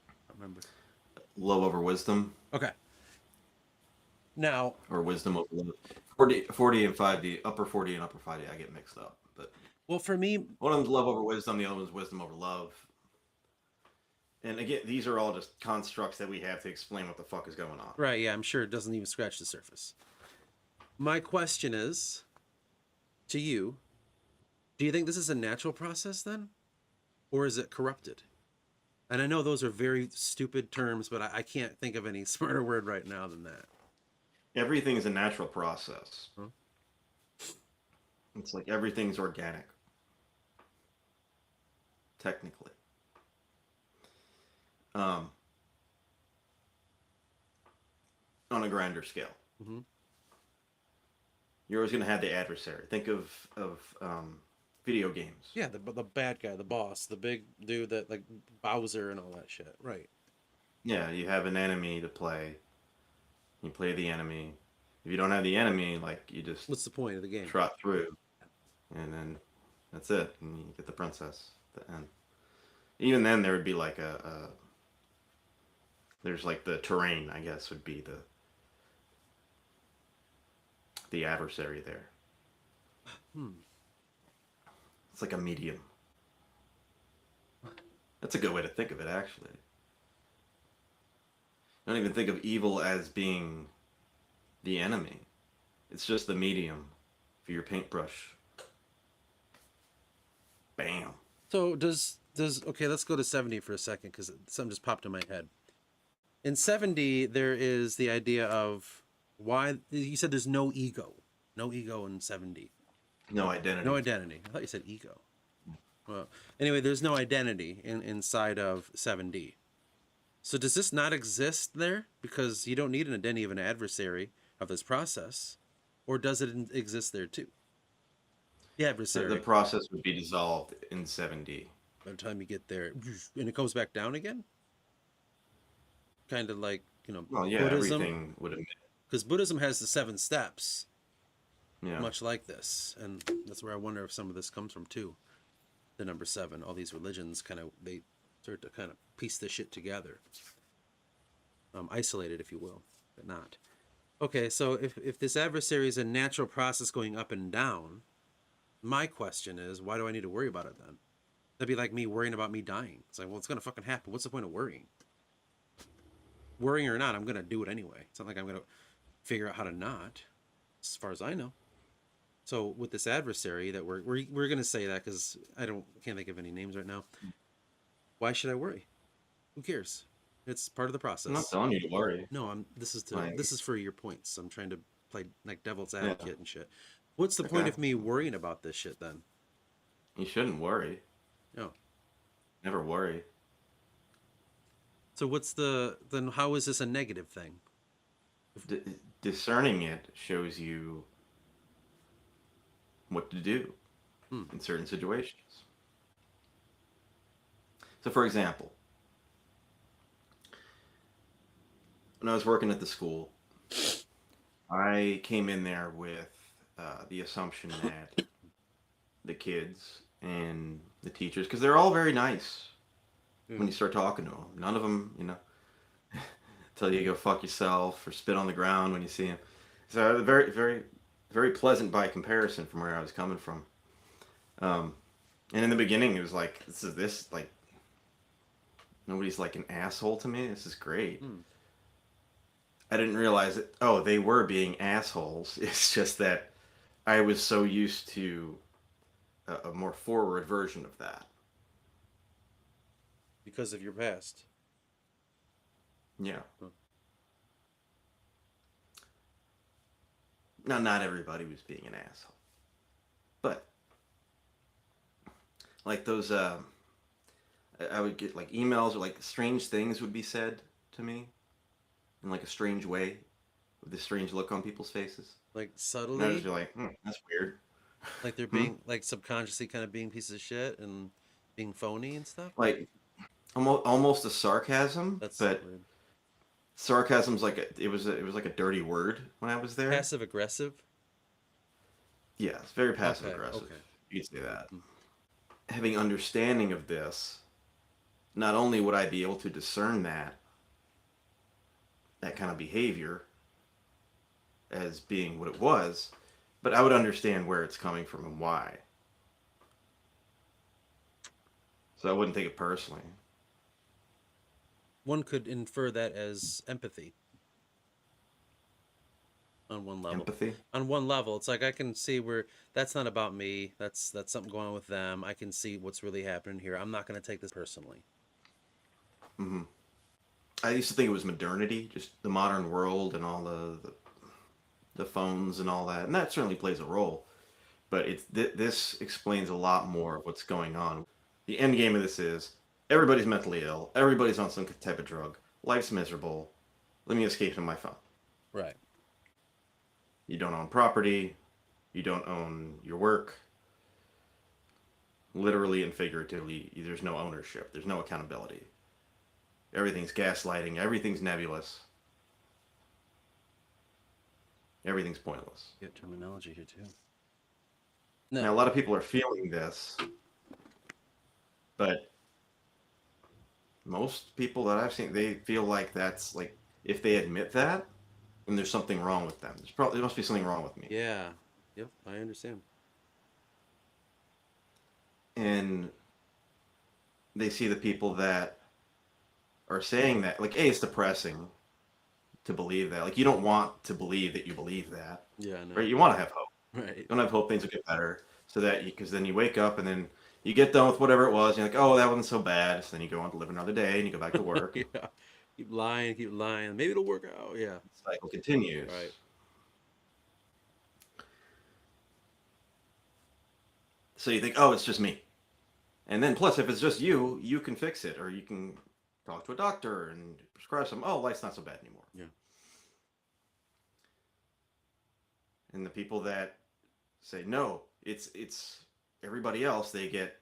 I don't remember. Love over wisdom, Okay. Now, or wisdom over love. 40 and 5D, upper 40 and upper 5D. I get mixed up, but well, for me, one of them's love over wisdom. The other one's wisdom over love. And again, these are all just constructs that we have to explain what the fuck is going on. Right, yeah, I'm sure it doesn't even scratch the surface. My question is to you, do you think this is a natural process then? Or is it corrupted? And I know those are very stupid terms, but I can't think of any smarter word right now than that. Everything is a natural process. Huh? It's like everything's organic, technically. Um, on a grander scale. Mm-hmm. You're always going to have the adversary. Think of video games. Yeah, the bad guy, the boss, the big dude that like Bowser and all that shit. Right. Yeah, you have an enemy to play. You play the enemy. If you don't have the enemy, like you just What's the point of the game? trot through, and then that's it, and you get the princess at the end. Even then, there would be like there's like the terrain, I guess, would be the adversary there. Hmm. It's like a medium. That's a good way to think of it, actually. I don't even think of evil as being the enemy. It's just the medium for your paintbrush. Bam. So does okay, let's go to 70 for a second because something just popped in my head. In 70, there is the idea of why you said there's no ego. No ego in 70. No identity. No identity. I thought you said ego. Well, anyway, there's no identity inside of 7D. So does this not exist there because you don't need an identity of an adversary of this process, or does it exist there too? The adversary. The process would be dissolved in 7D. By the time you get there, and it goes back down again. Kind of like Well, yeah, Buddhism. everything would admit. Because Buddhism has the 7 steps, Yeah. much like this, and that's where I wonder if some of this comes from too. The number 7, all these religions they start to kind of piece this shit together, isolated, if you will, but not. Okay, so if this adversary is a natural process going up and down, my question is, why do I need to worry about it then? That'd be like me worrying about me dying. It's like, well, it's gonna fucking happen. What's the point of worrying? Worrying or not, I'm gonna do it anyway. It's not like I'm gonna figure out how to not, as far as I know. So with this adversary that we're gonna say that because can't think of any names right now. Why should I worry? Who cares? It's part of the process. I'm not telling you to worry. No, this is for your points. I'm trying to play like devil's Yeah. advocate and shit. What's the point of me worrying about this shit then? You shouldn't worry. No. Never worry. So then how is this a negative thing? Discerning it shows you what to do in certain situations. So, for example, when I was working at the school, I came in there with the assumption that the kids and the teachers, because they're all very nice when you start talking to them. None of them, tell you to go fuck yourself or spit on the ground when you see them. So very, very, very pleasant by comparison from where I was coming from. And in the beginning, it was like, like, nobody's like an asshole to me. This is great. I didn't realize that, they were being assholes. It's just that I was so used to a more forward version of that. Because of your past. Yeah. Not everybody was being an asshole. But, like those, I would get like emails or like strange things would be said to me in like a strange way with this strange look on people's faces. Like And subtly? I'd just be like, that's weird. Like they're being, like subconsciously kind of being pieces of shit and being phony and stuff? Like, almost a sarcasm, That's but weird. sarcasm's like it was like a dirty word when I was there. Passive aggressive? Yeah, it's very passive aggressive. Okay. You could say that. Having understanding of this, not only would I be able to discern that kind of behavior as being what it was, but I would understand where it's coming from and why. So I wouldn't take it personally. one could infer that as empathy on one level. Empathy. On one level, it's like I can see where that's not about me. That's something going on with them. I can see what's really happening here. I'm not going to take this personally. Hmm. I used to think it was modernity, just the modern world and all the phones and all that, and that certainly plays a role. But this explains a lot more of what's going on. The end game of this is everybody's mentally ill, everybody's on some type of drug, life's miserable. Let me escape to my phone. Right. You don't own property, you don't own your work. Literally and figuratively, there's no ownership, there's no accountability. Everything's gaslighting, everything's nebulous, everything's pointless. Get terminology here too. Now, a lot of people are feeling this, but most people that I've seen, they feel like that's like, if they admit that, then there's something wrong with them. There must be something wrong with me. Yeah. Yep. I understand. And they see the people that are saying that, like, A, it's depressing to believe that. Like, you don't want to believe that you believe that. Yeah. No. Right? You want to have hope. Right. You don't have hope things will get better. So that because then you wake up and then you get done with whatever it was. And you're like, oh, that wasn't so bad. So then you go on to live another day and you go back to work. Yeah. Keep lying. Keep lying. Maybe it'll work out. Yeah. The cycle continues. Right. So you think, oh, it's just me. And then plus, if it's just you, you can fix it, or you can talk to a doctor and prescribe some. Oh, life's not so bad anymore. Yeah. And the people that say no, it's everybody else, they get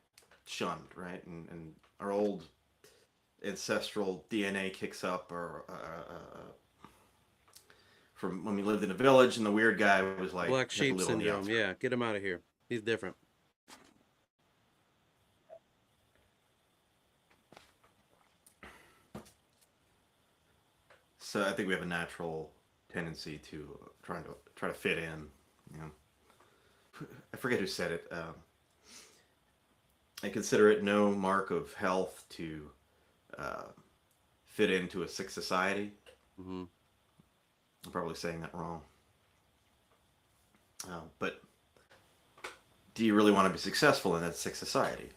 shunned, right? And our old ancestral DNA kicks up, or from when we lived in a village, and the weird guy was like Black sheep little on the syndrome. outside. Yeah. Get him out of here. He's different. So I think we have a natural tendency to try to fit in. You know, I forget who said it. I consider it no mark of health to fit into a sick society. Mm-hmm. I'm probably saying that wrong. But do you really want to be successful in that sick society?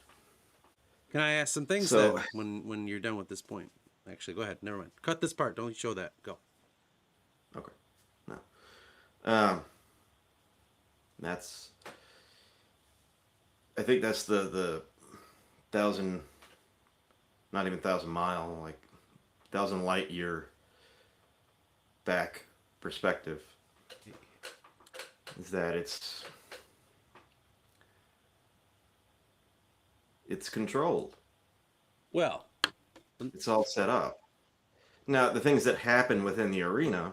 Can I ask some things So- then when you're done with this point? Actually, go ahead. Never mind. Cut this part. Don't show that. Go. Okay. No. That's. I think that's the 1,000, not even 1,000 mile, like 1,000 light year back perspective. Is that it's controlled. Well, It's all set up. Now, the things that happen within the arena,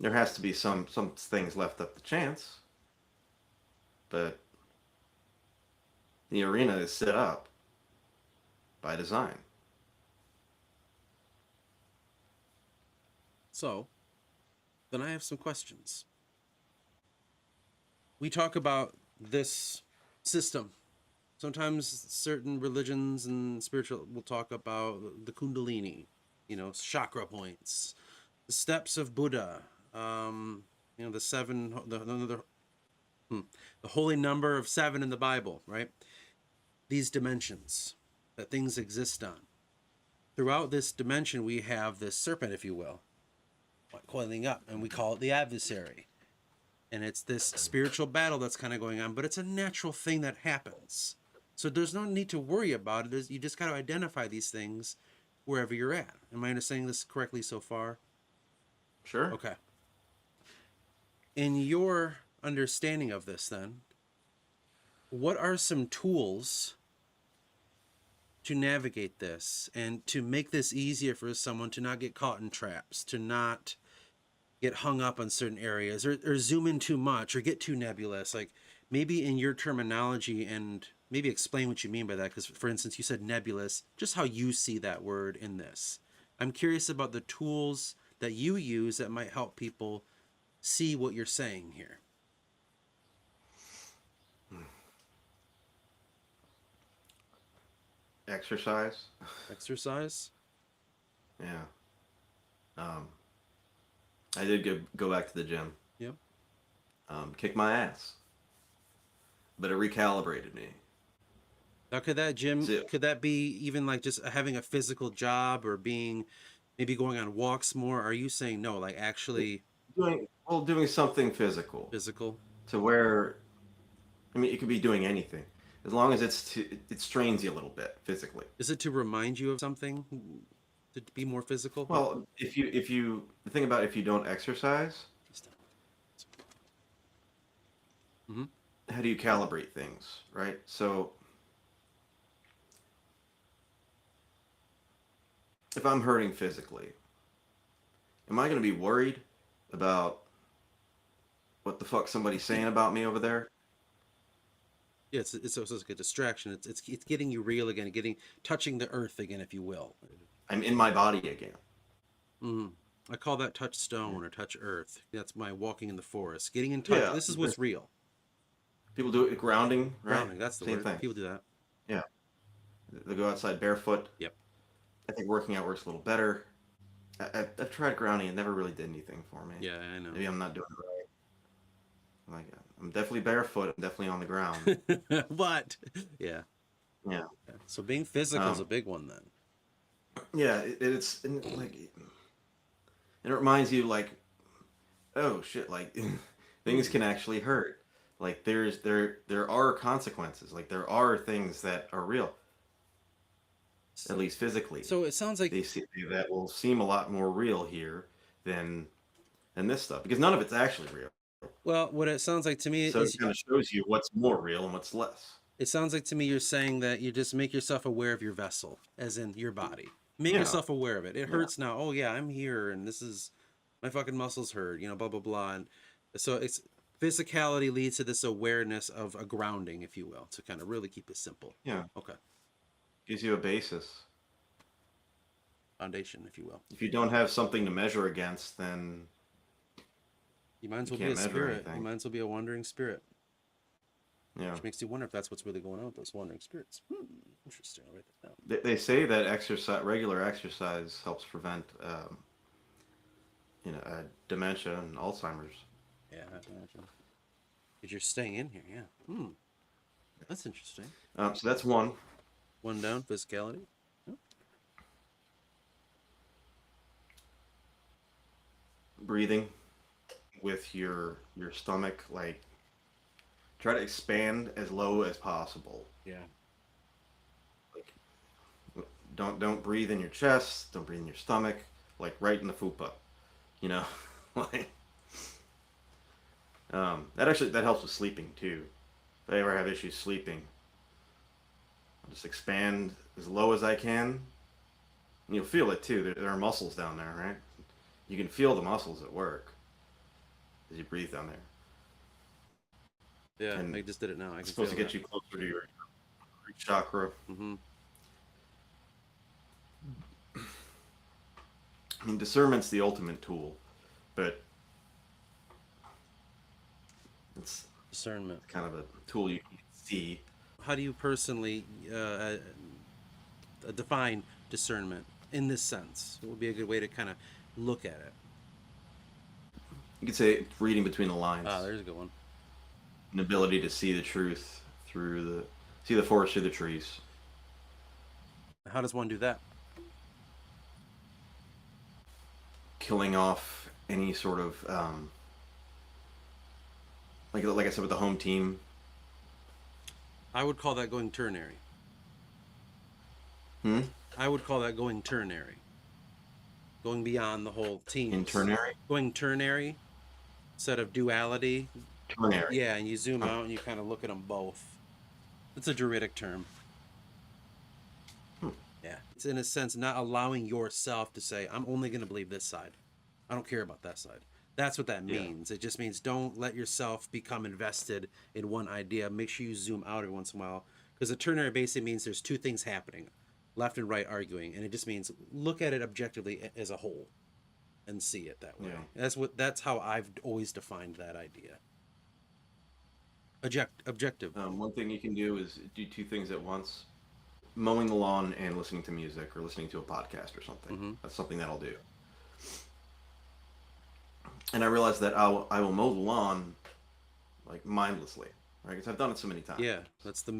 there has to be some things left up to chance. But the arena is set up by design. so then I have some questions. We talk about this system. Sometimes certain religions and spiritual will talk about the Kundalini, chakra points, the steps of Buddha, the seven, the holy number of 7 in the Bible, right? These dimensions that things exist on. Throughout this dimension, we have this serpent, if you will, coiling up, and we call it the adversary. And it's this spiritual battle that's kind of going on, but it's a natural thing that happens. So there's no need to worry about it. You just got to identify these things wherever you're at. Am I understanding this correctly so far? Sure. Okay. In your understanding of this, then, what are some tools to navigate this and to make this easier for someone to not get caught in traps, to not get hung up on certain areas, or zoom in too much, or get too nebulous? Like, maybe in your terminology, and maybe explain what you mean by that, because for instance, you said nebulous, just how you see that word in this. I'm curious about the tools that you use that might help people see what you're saying here. Exercise. Exercise? Yeah. Um, I did go back to the gym. Yep. Kick my ass, but it recalibrated me. Now, could that gym, So, could that be even like just having a physical job or being maybe going on walks more? Are you saying no, like actually doing something physical physical? to where, I mean, it could be doing anything as long as it strains you a little bit physically. Is it to remind you of something to be more physical? Like, Well, if you the thing about if you don't exercise, mm-hmm. how do you calibrate things, right? So if I'm hurting physically, am I going to be worried about what the fuck somebody's saying about me over there? Yeah, it's also like a distraction. It's getting you real again, getting touching the earth again, if you will. I'm in my body again. Mm. I call that touch stone or touch earth. That's my walking in the forest, getting in touch. Yeah, This is what's real. people do it grounding, right? Grounding. That's the Same word. thing. People do that. Yeah, they go outside barefoot. Yep. I think working out works a little better. I've tried grounding; it never really did anything for me. Yeah, I know. Maybe I'm not doing it right. Like I'm definitely barefoot. I'm definitely on the ground. But yeah. Yeah. Yeah. So being physical is a Um, big one then. yeah, it's and like, and it reminds you like, oh shit, like things Hmm. can actually hurt. Like there are consequences. Like there are things that are real, at least physically. So it sounds like They see that will seem a lot more real here than this stuff because none of it's actually real. well, what it sounds like to me So it is kind of shows you what's more real and what's less. it sounds like to me you're saying that you just make yourself aware of your vessel, as in your body. Make Yeah, yourself aware of it. It yeah, hurts now. Oh yeah, I'm here, and this is my fucking muscles hurt. You know, blah blah blah. And so it's physicality leads to this awareness of a grounding, if you will, to kind of really keep it simple. yeah. Okay, Gives you a basis. foundation, if you will. If you don't have something to measure against, then You might as you well be can't a measure spirit. You anything. might as well be a wandering spirit, Yeah. which makes you wonder if that's what's really going on with those wandering spirits. Interesting. I'll write that down. They say that regular exercise helps prevent, dementia and Alzheimer's. Yeah, I can imagine. Because you're staying in here. Yeah. That's interesting. So that's one. One down, physicality. Oh, Breathing with your stomach, like try to expand as low as possible. yeah. Like don't breathe in your chest, don't breathe in your stomach, like right in the fupa. You know, like that helps with sleeping too. If I ever have issues sleeping, I'll just expand as low as I can. And you'll feel it too. There are muscles down there, right? You can feel the muscles at work as you breathe down there. Yeah, And I just did it now. I it's can supposed feel to get that. you closer to your root chakra. Mm-hmm. I mean, discernment's the ultimate tool, but it's Discernment. kind of a tool you can see. How do you personally define discernment in this sense? What would be a good way to kind of look at it? You could say it's reading between the lines, Ah, there's a good one. an ability to see the truth see the forest through the trees. How does one do that? Killing off any sort of like I said with the home team. I would call that going ternary. Hmm? I would call that going ternary. Going beyond the whole team. In ternary? Going ternary instead of duality. Ternary. Yeah, and you zoom out and you kind of look at them both. It's a Druidic term. Hmm. Yeah. It's in a sense not allowing yourself to say, I'm only going to believe this side. I don't care about that side. That's what that means. It just means don't let yourself become invested in one idea. Make sure you zoom out every once in a while. Because a ternary basically means there's two things happening, left and right arguing. And it just means look at it objectively as a whole and see it that way. Yeah. That's how I've always defined that idea. Objective. One thing you can do is do two things at once. mowing the lawn and listening to music or listening to a podcast or something. Mm-hmm. That's something that I'll do. And I realized that I will mow the lawn like mindlessly, right? Because I've done it so many times. Yeah, that's the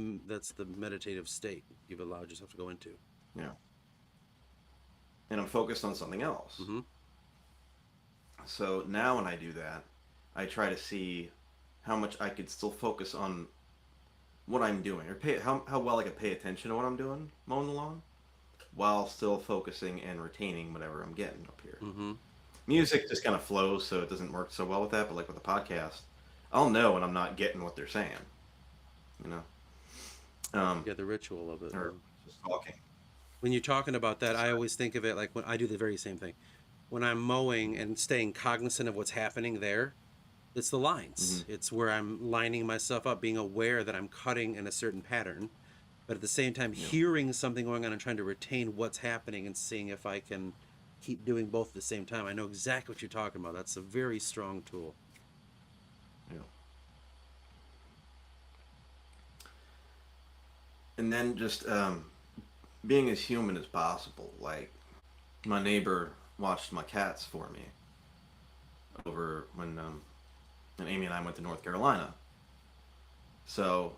meditative state you've allowed yourself to go into. Yeah. And I'm focused on something else. Mm-hmm. So now when I do that, I try to see how much I could still focus on what I'm doing, or how well I could pay attention to what I'm doing, mowing the lawn, while still focusing and retaining whatever I'm getting up here. Mm-hmm. Music just kind of flows, so it doesn't work so well with that. But like with a podcast, I'll know when I'm not getting what they're saying, you know. Yeah, the ritual of it. Or just talking. When you're talking about that, I always think of it like when I do the very same thing. When I'm mowing and staying cognizant of what's happening there, it's the lines. Mm-hmm. It's where I'm lining myself up, being aware that I'm cutting in a certain pattern, but at the same time Yeah. hearing something going on and trying to retain what's happening and seeing if I can keep doing both at the same time. I know exactly what you're talking about. That's a very strong tool. Yeah. And then just being as human as possible. Like my neighbor watched my cats for me over when Amy and I went to North Carolina. So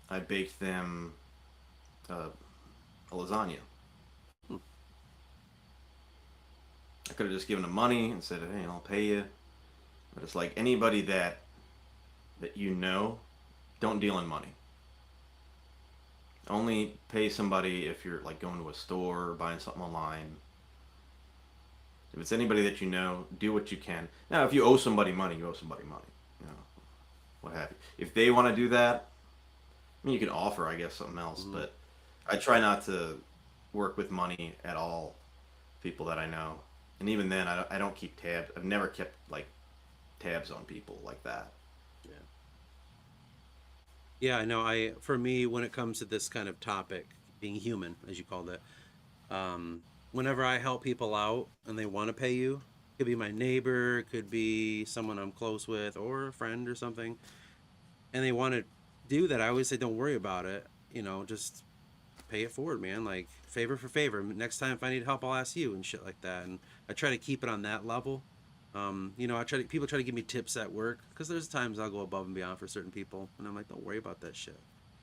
I baked them a lasagna. Hmm. I could have just given them money and said, "Hey, I'll pay you." But it's like anybody that you know, don't deal in money. Only pay somebody if you're like going to a store or buying something online. If it's anybody that you know, do what you can. Now, if you owe somebody money, you owe somebody money. You know, what have you. If they want to do that, I mean, you can offer, I guess, something else. Mm-hmm. But I try not to work with money at all. People that I know, and even then, I don't keep tabs. I've never kept like tabs on people like that. Yeah. Yeah, I know. For me, when it comes to this kind of topic, being human, as you called it, whenever I help people out and they want to pay you, it could be my neighbor, it could be someone I'm close with, or a friend or something, and they want to do that, I always say, don't worry about it. Just pay it forward, man. Like favor for favor. Next time if I need help, I'll ask you and shit like that. And I try to keep it on that level. People try to give me tips at work because there's times I'll go above and beyond for certain people, and I'm like, don't worry about that shit.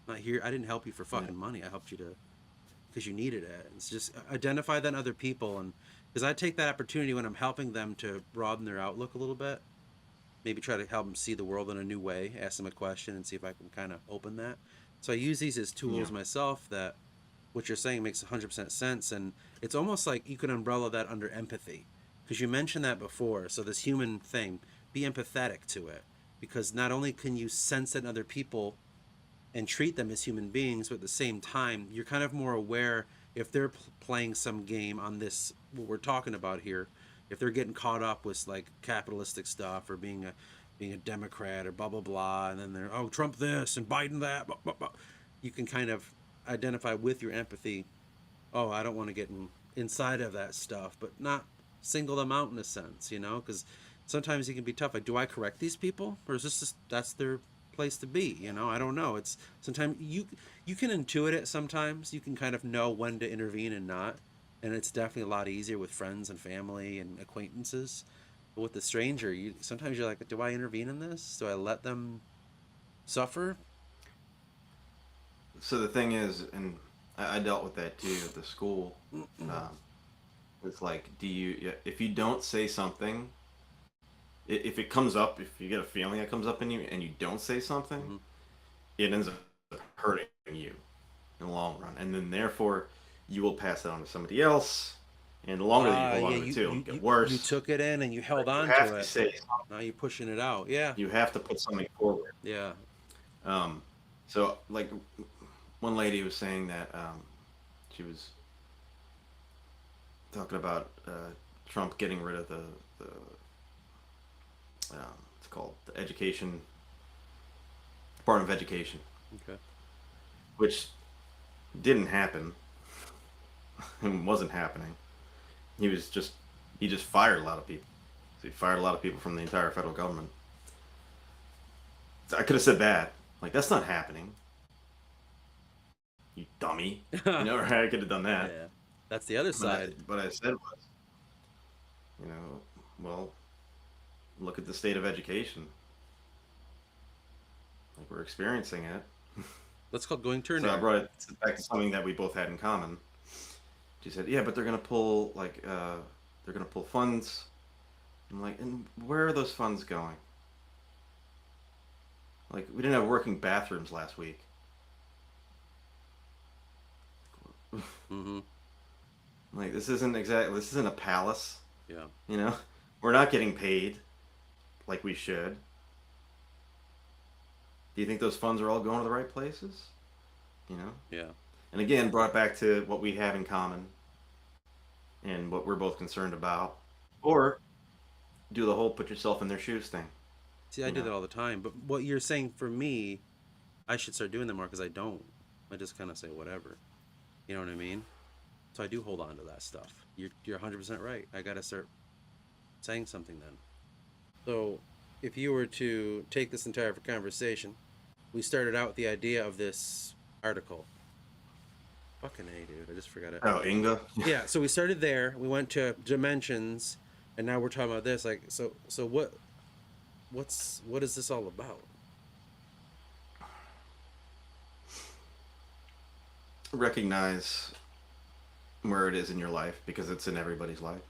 I'm not here. I didn't help you for fucking money. I helped you because you needed it. It's just identify that in other people, and because I take that opportunity when I'm helping them to broaden their outlook a little bit, maybe try to help them see the world in a new way, ask them a question, and see if I can kind of open that. So I use these as tools myself. That what you're saying makes 100% sense, and it's almost like you could umbrella that under empathy. Because you mentioned that before, so this human thing, be empathetic to it. Because not only can you sense it in other people and treat them as human beings, but at the same time, you're kind of more aware if they're playing some game on this, what we're talking about here, if they're getting caught up with like capitalistic stuff or being a Democrat or blah, blah, blah, and then they're, oh, Trump this and Biden that, blah, blah, blah. You can kind of identify with your empathy, oh, I don't want to get inside of that stuff, but not single them out in a sense, because sometimes it can be tough. Like, do I correct these people, or is this just that's their place to be? I don't know. It's sometimes you can intuit it. Sometimes you can kind of know when to intervene and not, and it's definitely a lot easier with friends and family and acquaintances. But with the stranger, sometimes you're like, do I intervene in this? Do I let them suffer? So the thing is, and I dealt with that too at the school. It's like, if you don't say something, if it comes up, if you get a feeling that comes up in you and you don't say something, it ends up hurting you in the long run. And then therefore, you will pass it on to somebody else. And the longer that you hold on to it too, it'll get worse. You took it in and you held on to it. Say now you're pushing it out. Yeah. You have to put something forward. Yeah. So like one lady was saying that she was talking about Trump getting rid of the it's called the Department of Education. Okay. Which didn't happen. It wasn't happening. He just fired a lot of people. So he fired a lot of people from the entire federal government. So I could have said that. Like, that's not happening. you dummy. You know, right? I could have done that. Yeah, that's the other side. What I said was, well, look at the state of education. Like we're experiencing it. That's called going So I ternary. brought it back to something that we both had in common. She said, "Yeah, but they're gonna pull they're gonna pull funds." I'm like, "And where are those funds going? Like we didn't have working bathrooms last week." Mm-hmm. Like this isn't a palace. Yeah. You know, we're not getting paid like we should. Do you think those funds are all going to the right places? You know? Yeah. And again, brought back to what we have in common and what we're both concerned about. Or do the whole put yourself in their shoes thing. See, I You do know? that all the time. But what you're saying for me, I should start doing that more because I don't. I just kind of say whatever. You know what I mean? So I do hold on to that stuff. You're 100% right. I got to start saying something then. So if you were to take this entire conversation, we started out with the idea of this article. Fucking A, dude. I just forgot it. Oh, Inga? Yeah, so we started there. We went to dimensions, and now we're talking about this. Like, so what is this all about? Recognize where it is in your life because it's in everybody's life.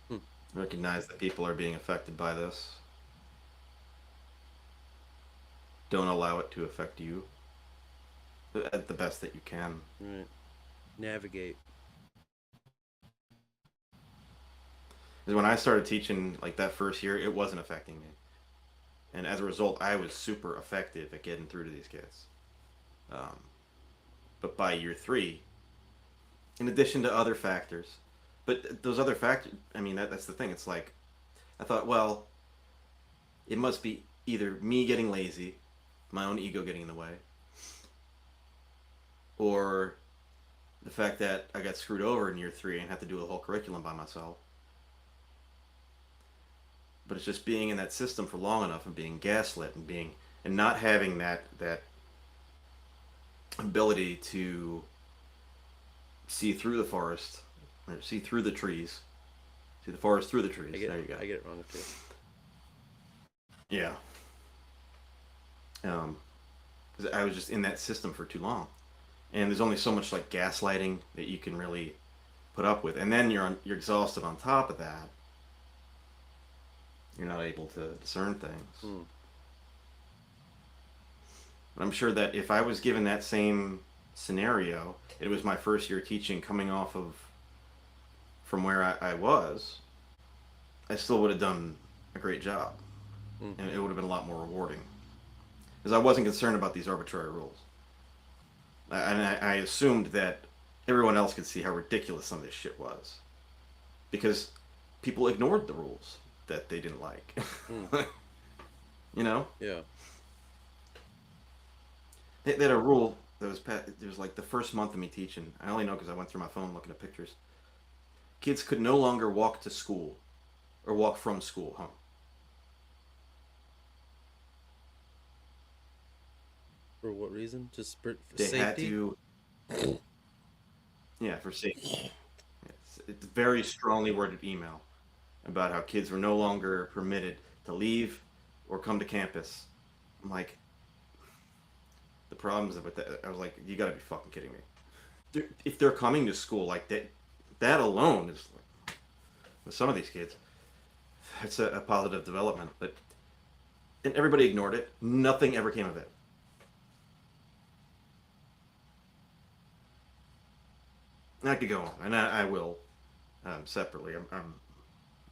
Hmm. Recognize that people are being affected by this. Don't allow it to affect you at the best that you can. Right. Navigate. Because when I started teaching, like that first year, it wasn't affecting me. And as a result, I was super effective at getting through to these kids. Um, but by year three, in addition to other factors, but those other factors, I mean, that's the thing. It's like, I thought, well, it must be either me getting lazy, my own ego getting in the way, or the fact that I got screwed over in year three and had to do the whole curriculum by myself. But it's just being in that system for long enough and being gaslit and not having that ability to see through the forest or see through the trees, see the forest through the trees. There you go. I get it wrong too. Yeah. 'Cause I was just in that system for too long, and there's only so much like gaslighting that you can really put up with, and then you're exhausted on top of that. You're not able to discern things. Hmm. But I'm sure that if I was given that same scenario, it was my first year teaching coming off of from where I was, I still would have done a great job. Mm-hmm. And it would have been a lot more rewarding. Because I wasn't concerned about these arbitrary rules. And I assumed that everyone else could see how ridiculous some of this shit was. Because people ignored the rules that they didn't like. Mm. You know? Yeah. They had a rule that was it was like the first month of me teaching. I only know because I went through my phone looking at pictures. Kids could no longer walk to school or walk from school home. For what reason? Just for They safety? had to, yeah, for safety. It's a very strongly worded email about how kids were no longer permitted to leave or come to campus. I'm like, the problems with that. I was like, you gotta be fucking kidding me. If they're coming to school like that alone is like, with some of these kids, it's a positive development. But and everybody ignored it. Nothing ever came of it. And I could go on, and I will separately. Like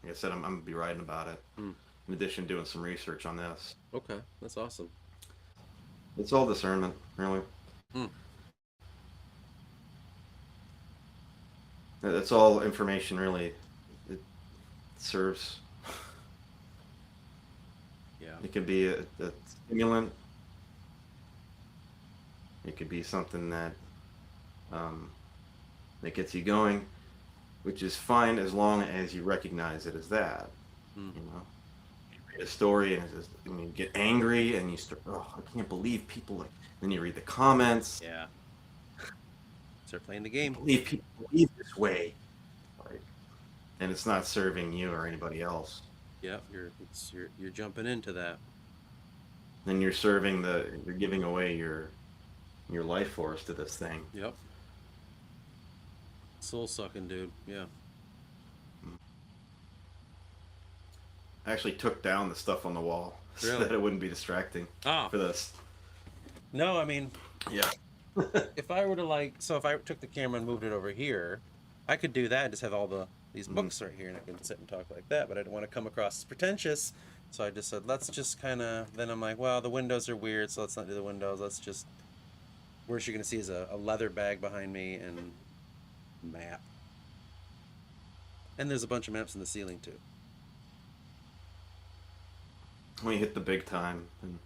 I said, I'm gonna be writing about it. Mm. In addition, doing some research on this. Okay, that's awesome. It's all discernment, really. Mm. That's all information, really. It serves. Yeah. It could be a stimulant. It could be something that that gets you going, which is fine as long as you recognize it as that. Mm. You know, read a story and, and you get angry and you start, oh, I can't believe people like. Then you read the comments. Yeah. Start playing the I can't game. believe people believe this way, like, and it's not serving you or anybody else. Yep, you're jumping into that. Then you're giving away your life force to this thing. Yep. Soul sucking, dude. Yeah. I actually took down the stuff on the wall so Really? that it wouldn't be distracting Oh. for this. No, I mean, Yeah. if I were to like, so if I took the camera and moved it over here, I could do that and just have all these books right here, and I can sit and talk like that. But I didn't want to come across as pretentious, so I just said, let's just kind of. Then I'm like, well, the windows are weird, so let's not do the windows. Let's just. Worst you're gonna see is a leather bag behind me and map, and there's a bunch of maps in the ceiling too. When you hit the big time, and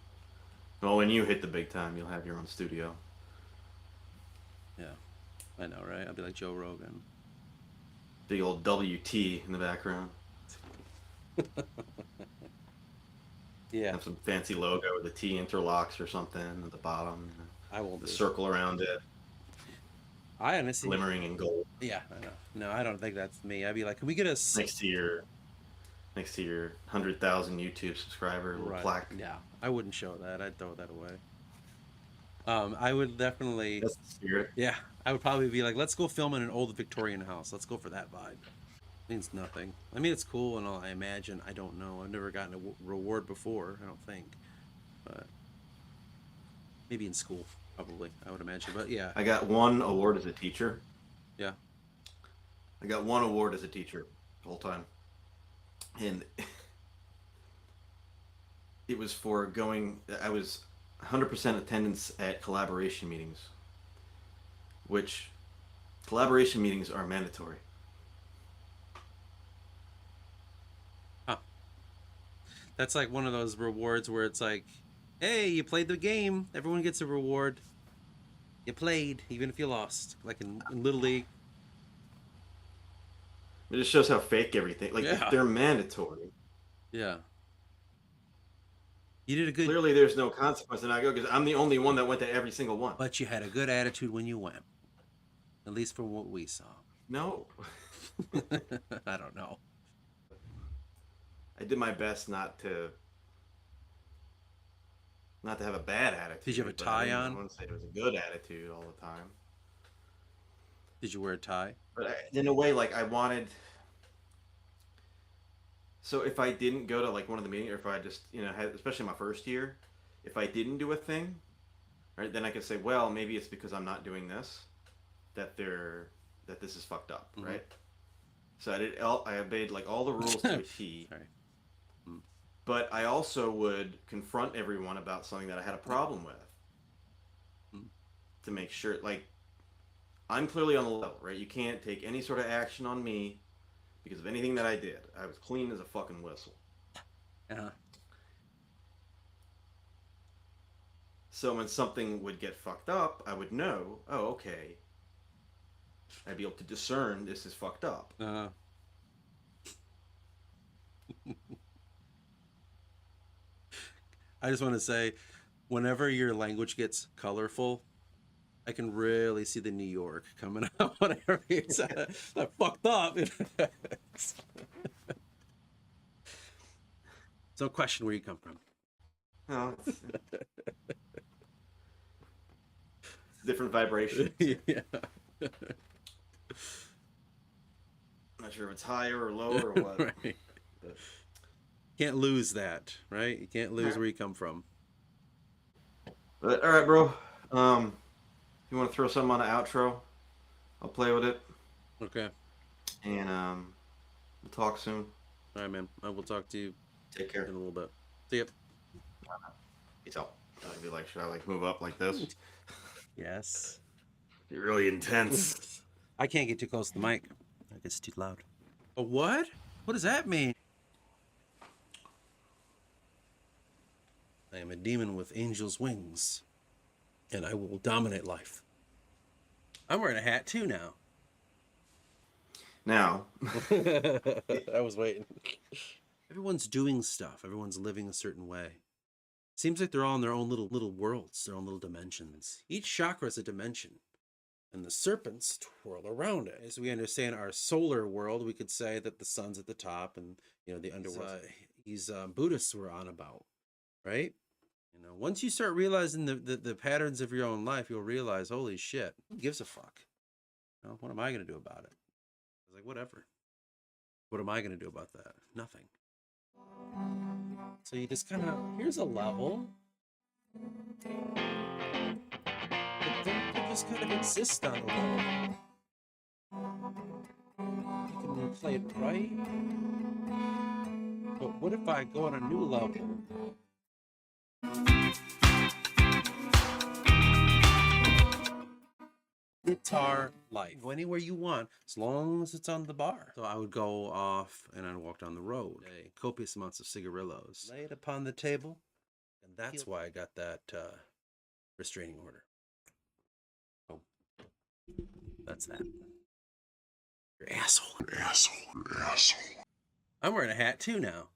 well, when you hit the big time, you'll have your own studio. Yeah, I know, right? I'll be like Joe Rogan. Big old WT in the background. Yeah, Have some fancy logo with the T interlocks or something at the bottom. I won't The do. circle around it, I honestly, glimmering in gold, yeah, I know. No, I don't think that's me. I'd be like, can we get a next to your 100,000 YouTube subscriber little right? plaque. Yeah, I wouldn't show that. I'd throw that away. I would definitely. That's the spirit. Yeah, I would probably be like, let's go film in an old Victorian house. Let's go for that vibe. Means nothing. I mean, it's cool and all. I imagine. I don't know. I've never gotten a reward before. I don't think, but maybe in school, probably. I would imagine. But yeah, I got one award as a teacher. yeah. I got one award as a teacher the whole time. And it was for going, I was 100% attendance at collaboration meetings, which collaboration meetings are mandatory. Huh. That's like one of those rewards where it's like, hey, you played the game. Everyone gets a reward. You played, even if you lost. Like in Little League. It just shows how fake everything. Like, Yeah. if they're mandatory, Yeah. You did a good. clearly there's no consequence, and I go because I'm the only one that went to every single one. But you had a good attitude when you went. At least from what we saw. No, I don't know. I did my best not to have a bad attitude. Did you have a but tie on? I wouldn't say it was a good attitude all the time. Did you wear a tie? But in a way, like I wanted. So if I didn't go to like one of the meetings, or if I just had, especially my first year, if I didn't do a thing, right, then I could say, well, maybe it's because I'm not doing this, that this is fucked up, Mhm. right? So I obeyed like all the rules to a T. Sorry. But I also would confront everyone about something that I had a problem with, to make sure, like, I'm clearly on the level, right? You can't take any sort of action on me because of anything that I did. I was clean as a fucking whistle. Uh-huh. So when something would get fucked up, I would know, oh, okay. I'd be able to discern this is fucked up. Uh-huh. I just want to say, whenever your language gets colorful, I can really see the New York coming out whenever it's fucked up. So question where you come from. No, it's different vibration. Yeah. Not sure if it's higher or lower or what. Right. But Can't lose that, right? You can't lose where you come from. But all right, bro. You want to throw something on an outro? I'll play with it, Okay. and we'll talk soon. All right, man. I will talk to you Take in care. a little bit. See ya. Peace out. I'd be like, should I like move up like this? Yes. Be really intense. I can't get too close to the mic. It gets too loud. A what? What does that mean? I am a demon with angel's wings, and I will dominate life. I'm wearing a hat too now. Now, I was waiting. Everyone's doing stuff. Everyone's living a certain way. Seems like they're all in their own little worlds, their own little dimensions. Each chakra is a dimension, and the serpents twirl around it. As we understand our solar world, we could say that the sun's at the top, and the underworld. These Buddhists were on about, right? Once you start realizing the patterns of your own life, you'll realize, holy shit, who gives a fuck? What am I going to do about it? I was like, whatever. What am I going to do about that? Nothing. So you just kind of, here's a level. But then you just kind of exist on a level. You can play it right. But what if I go on a new level? Guitar life. Go anywhere you want, as long as it's on the bar. So I would go off and I'd walk down the road. Copious amounts of cigarillos. Lay it upon the table. And that's why I got that restraining order. Oh, that's that. You're asshole. You're asshole. You're asshole. I'm wearing a hat too now.